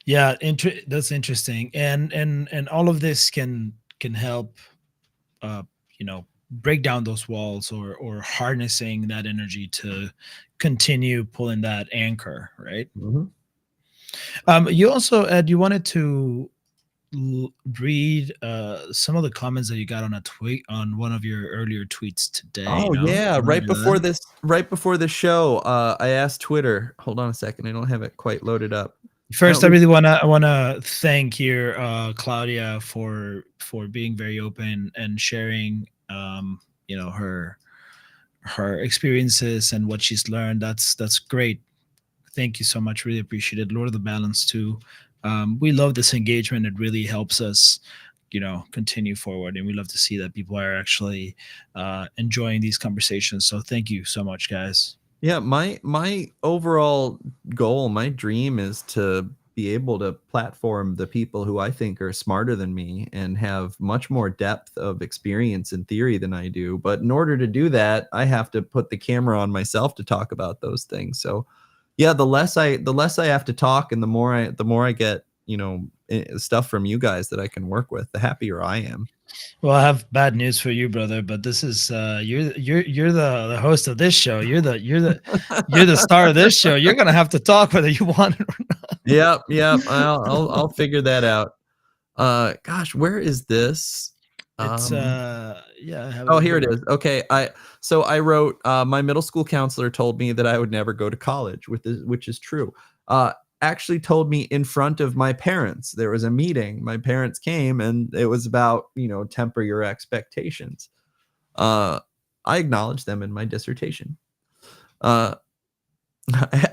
Yeah, that's interesting. And all of this can help break down those walls, or harnessing that energy to continue pulling that anchor, right? You also, Ed, you wanted to read some of the comments that you got on a tweet, on one of your earlier tweets today. Oh yeah, right before this show, I asked Twitter. Hold on a second, I don't have it quite loaded up. First, I really wanna thank here Claudia for being very open and sharing her experiences and what she's learned. That's great. Thank you so much. Really appreciate it. Lord of the Balance too. We love this engagement. It really helps us, continue forward, and we love to see that people are actually enjoying these conversations. So thank you so much, guys. Yeah, my overall goal, my dream, is to be able to platform the people who I think are smarter than me and have much more depth of experience in theory than I do. But in order to do that, I have to put the camera on myself to talk about those things. So yeah, the less I have to talk, and the more I get, stuff from you guys that I can work with, the happier I am. Well, I have bad news for you, brother. But this is you're the host of this show. You're the star of this show. You're gonna have to talk whether you want it or not. Yep. I'll figure that out. Gosh, where is this? It's yeah. Oh, here it is. Okay, I wrote, my middle school counselor told me that I would never go to college, which is true. Actually told me in front of my parents. There was a meeting. My parents came, and it was about, temper your expectations. I acknowledged them in my dissertation. I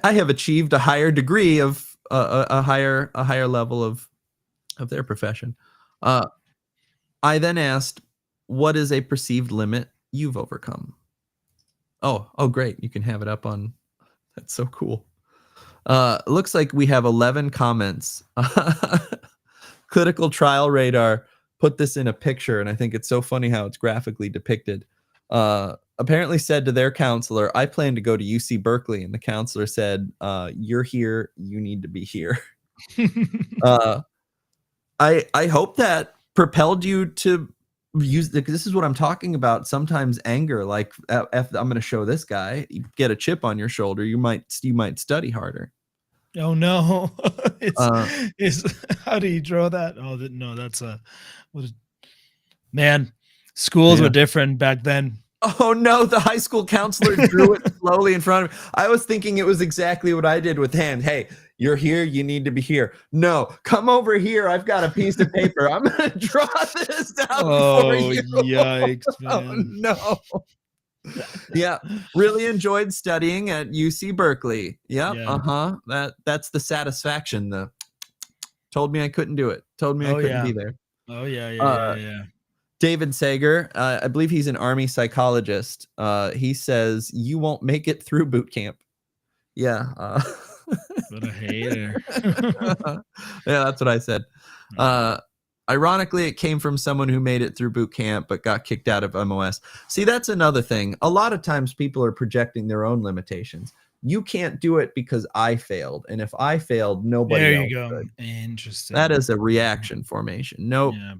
have achieved a higher degree of a higher level of their profession. I then asked, what is a perceived limit you've overcome? Oh, great. You can have it up on. That's so cool. Looks like we have 11 comments. Clinical Trial Radar put this in a picture, and I think it's so funny how it's graphically depicted. Apparently said to their counselor, I plan to go to UC Berkeley. And the counselor said, you're here. You need to be here. I hope that propelled you to use, because this is what I'm talking about. Sometimes anger, like, if I'm going to show this guy, you get a chip on your shoulder, you might study harder. Oh no. It's how do you draw that? Oh no, that's man, schools were different back then. Oh no, the high school counselor drew it slowly in front of me. I was thinking it was exactly what I did with hand. Hey, you're here, you need to be here. No, come over here. I've got a piece of paper. I'm gonna draw this down for you. Yikes, man. Oh no. Yeah, really enjoyed studying at UC Berkeley. Yep, yeah. That's the satisfaction. The told me I couldn't do it. Told me I couldn't be there. Oh yeah. David Sager, I believe he's an Army psychologist. He says you won't make it through boot camp. Yeah. What a hater. Yeah, that's what I said. Ironically, it came from someone who made it through boot camp but got kicked out of MOS. See, that's another thing. A lot of times people are projecting their own limitations. You can't do it because I failed. And if I failed, nobody else There you go. could. Interesting. That is a reaction formation. Nope. Yeah.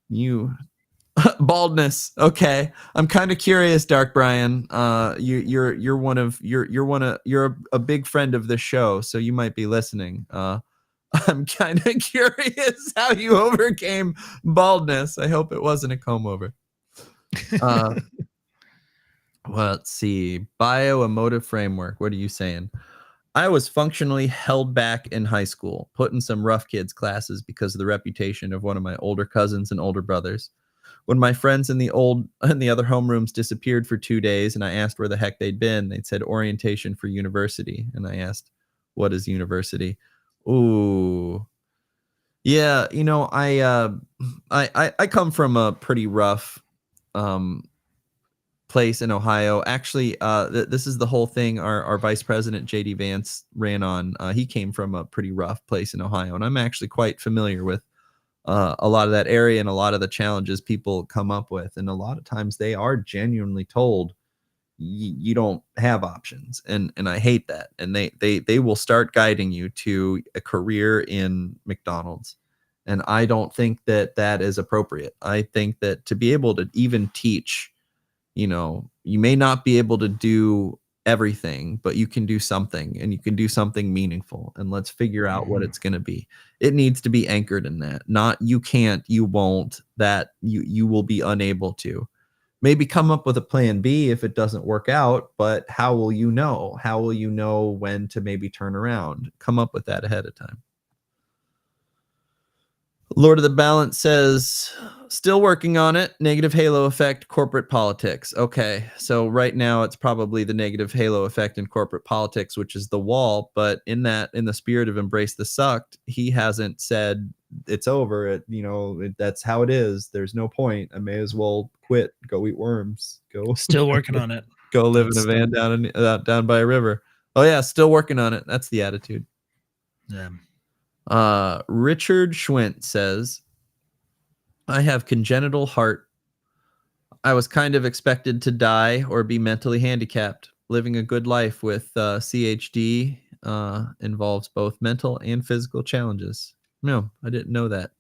You Baldness. Okay, I'm kind of curious, Dark Brian. You're a big friend of the show, so you might be listening. I'm kind of curious how you overcame baldness. I hope it wasn't a comb over. Well, let's see. Bioemotive framework. What are you saying? I was functionally held back in high school, put in some rough kids classes because of the reputation of one of my older cousins and older brothers. When my friends in the other homerooms disappeared for 2 days and I asked where the heck they'd been, they'd said orientation for university. And I asked, what is university? Ooh. Yeah, I come from a pretty rough place in Ohio. Actually, this is the whole thing our vice president, JD Vance, ran on. He came from a pretty rough place in Ohio, and I'm actually quite familiar with a lot of that area and a lot of the challenges people come up with. And a lot of times they are genuinely told you don't have options. And I hate that. And they will start guiding you to a career in McDonald's. And I don't think that is appropriate. I think that to be able to even teach, you may not be able to do everything, but you can do something, and you can do something meaningful, and let's figure out what it's going to be. It needs to be anchored in that, not you can't, you won't, that you will be unable to. Maybe come up with a plan B if it doesn't work out, but how will you know? How will you know when to maybe turn around? Come up with that ahead of time. Lord of the Balance says, still working on it. Negative halo effect, corporate politics. Okay, so right now it's probably the negative halo effect in corporate politics, which is the wall. But in the spirit of embrace the sucked, he hasn't said it's over. That's how it is. There's no point. I may as well quit. Go eat worms. Go. Still working on it. Go live in a van down by a river. Oh yeah, still working on it. That's the attitude. Yeah. Richard Schwint says, I have congenital heart. I was kind of expected to die or be mentally handicapped. Living a good life with CHD involves both mental and physical challenges. No, I didn't know that.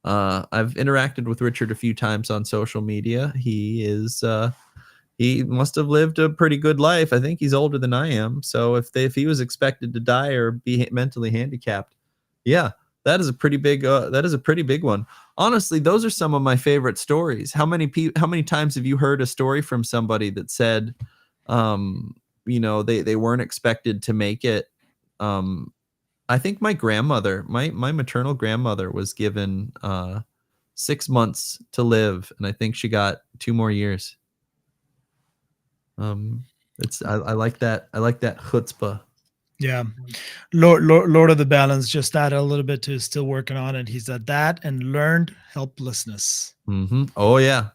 I've interacted with Richard a few times on social media. He must have lived a pretty good life. I think he's older than I am. So if he was expected to die or be mentally handicapped, yeah, that is a pretty big one. Honestly, those are some of my favorite stories. How many times have you heard a story from somebody that said, they weren't expected to make it? I think my grandmother, my maternal grandmother, was given 6 months to live, and I think she got 2 more years. I like that. I like that chutzpah. Yeah. Lord of the Balance just added a little bit to still working on it. He said that and learned helplessness. Mm-hmm. Oh yeah.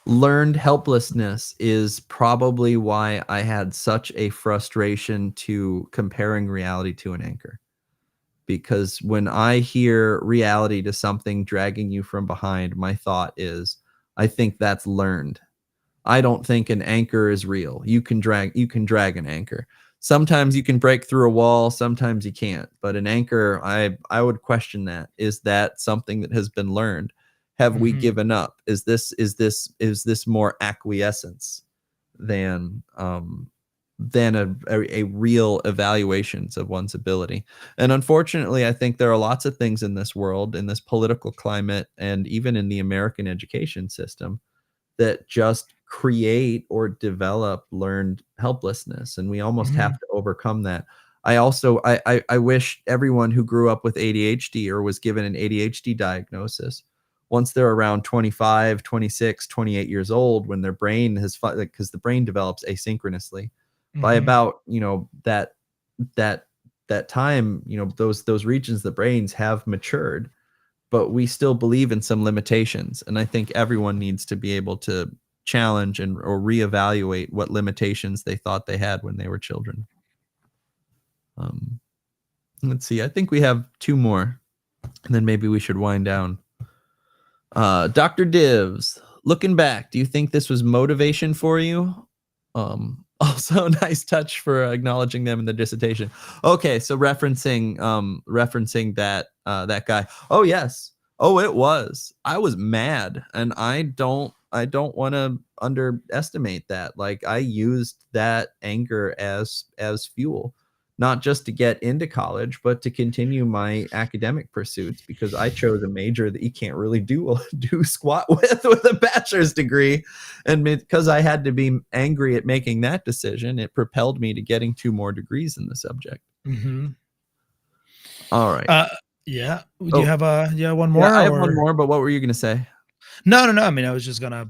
Learned helplessness is probably why I had such a frustration to comparing reality to an anchor. Because when I hear reality to something dragging you from behind, my thought is, I think that's learned. I don't think an anchor is real. You can drag an anchor. Sometimes you can break through a wall, sometimes you can't. But an anchor, I would question that. Is that something that has been learned? Have we given up? Is this more acquiescence than a real evaluations of one's ability? And unfortunately, I think there are lots of things in this world, in this political climate, and even in the American education system that just create or develop learned helplessness, and we almost have to overcome that. I wish everyone who grew up with ADHD or was given an ADHD diagnosis, once they're around 25, 26, 28 years old, when their brain has, because the brain develops asynchronously, by about that time, those regions of the brains have matured, but we still believe in some limitations. And I think everyone needs to be able to challenge or reevaluate what limitations they thought they had when they were children. Let's see. I think we have 2 more, and then maybe we should wind down. Dr. Divs, looking back, do you think this was motivation for you? Also, nice touch for acknowledging them in the dissertation. Okay, so referencing that guy. Oh yes, Oh, it was. I was mad, and I don't want to underestimate that. Like, I used that anger as fuel, not just to get into college, but to continue my academic pursuits, because I chose a major that you can't really do squat with a bachelor's degree, and because I had to be angry at making that decision, it propelled me to getting 2 more degrees in the subject. Mm-hmm. All right. Yeah. Do Oh, you have one more? yeah, I have or? one more, but what were you going to say? No. I mean, I was just gonna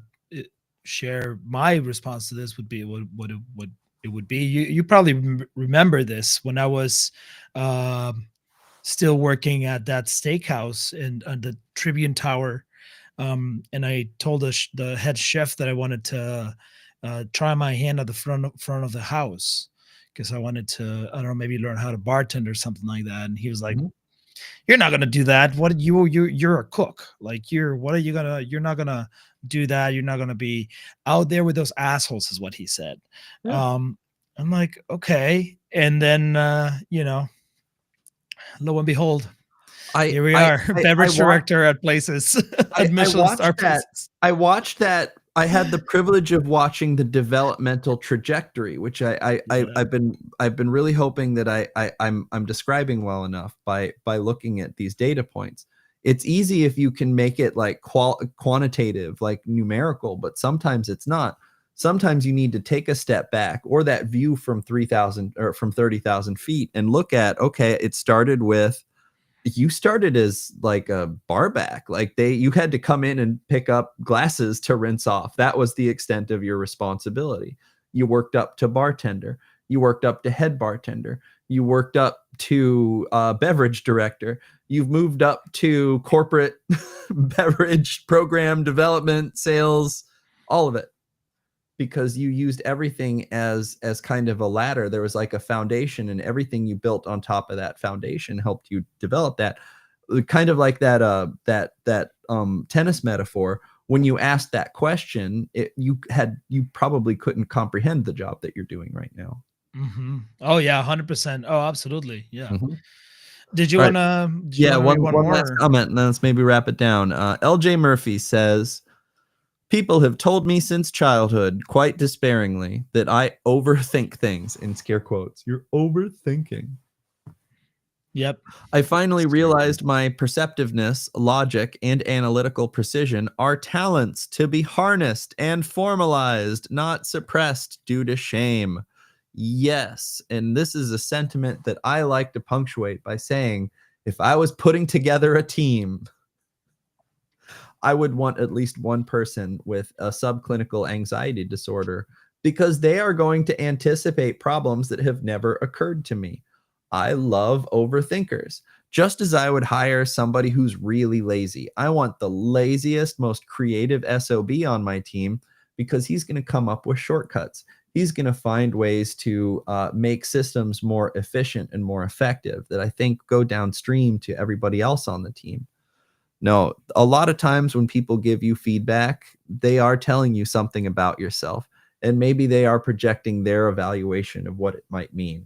share my response to this. Would be what it would be. You probably remember this when I was still working at that steakhouse in the Tribune Tower, and I told the head chef that I wanted to try my hand at the front of the house because I wanted to, I don't know, maybe learn how to bartend or something like that. And he was like, Mhm. "You're not gonna do that. What you're a cook. Like you're not gonna do that. You're not gonna be out there with those assholes," is what he said. Yeah. I'm like, okay. And then lo and behold, I here we I are, I beverage watched director at places, I at Michelin star watched that. places. I watched that. I had the privilege of watching the developmental trajectory, which Yeah. I've been really hoping that I'm describing well enough by looking at these data points. It's easy if you can make it like quantitative, like numerical, but sometimes it's not. Sometimes you need to take a step back, or that view from 3,000 or from 30,000 feet, and look at, okay, it started with, you started as like a bar back. Like, you had to come in and pick up glasses to rinse off. That was the extent of your responsibility. You worked up to bartender. You worked up to head bartender. You worked up to beverage director. You've moved up to corporate beverage program development, sales, all of it, because you used everything as kind of a ladder. There was like a foundation, and everything you built on top of that foundation helped you develop that. Kind of like that tennis metaphor. When you asked that question, you probably couldn't comprehend the job that you're doing right now. Mm-hmm. Oh yeah, 100%. Oh, absolutely. Yeah. Mhm. Did you All right. wanna Yeah, read one one last more? comment, and then let's maybe wrap it down. LJ Murphy says, people have told me since childhood, quite despairingly, that I overthink things, in scare quotes. You're overthinking. Yep. I finally realized my perceptiveness, logic, and analytical precision are talents to be harnessed and formalized, not suppressed due to shame. Yes, and this is a sentiment that I like to punctuate by saying, if I was putting together a team, I would want at least one person with a subclinical anxiety disorder, because they are going to anticipate problems that have never occurred to me. I love overthinkers. Just as I would hire somebody who's really lazy, I want the laziest, most creative SOB on my team, because he's going to come up with shortcuts. He's going to find ways to make systems more efficient and more effective that I think go downstream to everybody else on the team. No, a lot of times when people give you feedback, they are telling you something about yourself, and maybe they are projecting their evaluation of what it might mean.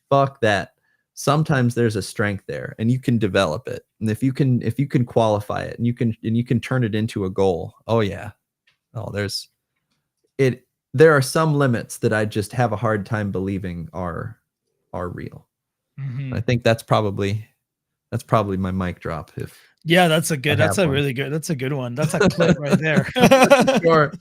Fuck that. Sometimes there's a strength there, and you can develop it. And if you can qualify it, and you can turn it into a goal. Oh yeah. Oh, there are some limits that I just have a hard time believing are real. Mm-hmm. I think that's probably my mic drop, if Yeah, I have one. that's a good one. That's a clip right there. Sure.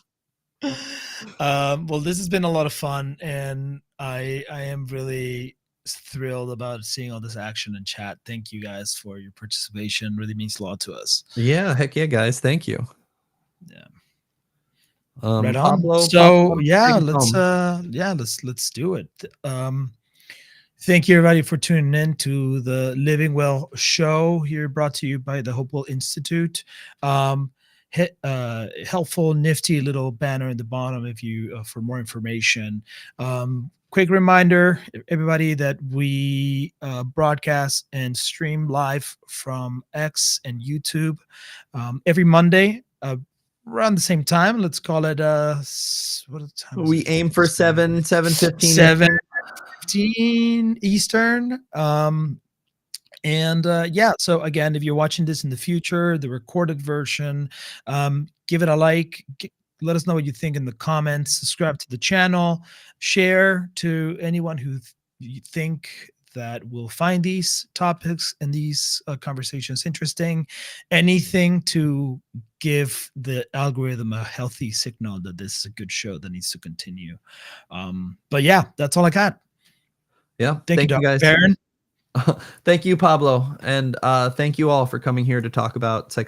Well, this has been a lot of fun, and I am really thrilled about seeing all this action in chat. Thank you guys for your participation. Really means a lot to us. Yeah, heck yeah, guys. Thank you. Yeah. Right on. Pablo, So take yeah, us home. let's do it. Thank you everybody for tuning in to the Living Well show here, brought to you by the Hopewell Institute. Helpful, nifty little banner in the bottom if you for more information. Quick reminder, everybody, that we broadcast and stream live from X and YouTube every Monday. Around the same time, let's call it what time is We it? aim for 7:15. 7:15 Eastern. And yeah, so again, if you're watching this in the future, the recorded version, give it a like. Let us know what you think in the comments. Subscribe to the channel. Share to anyone who you think that will find these topics and these conversations interesting. Anything to give the algorithm a healthy signal that this is a good show that needs to continue. But yeah, that's all I got. Yeah. Thank you, Thank you Dr. guys. Perrin. Thank you, Pablo. And thank you all for coming here to talk about psychology.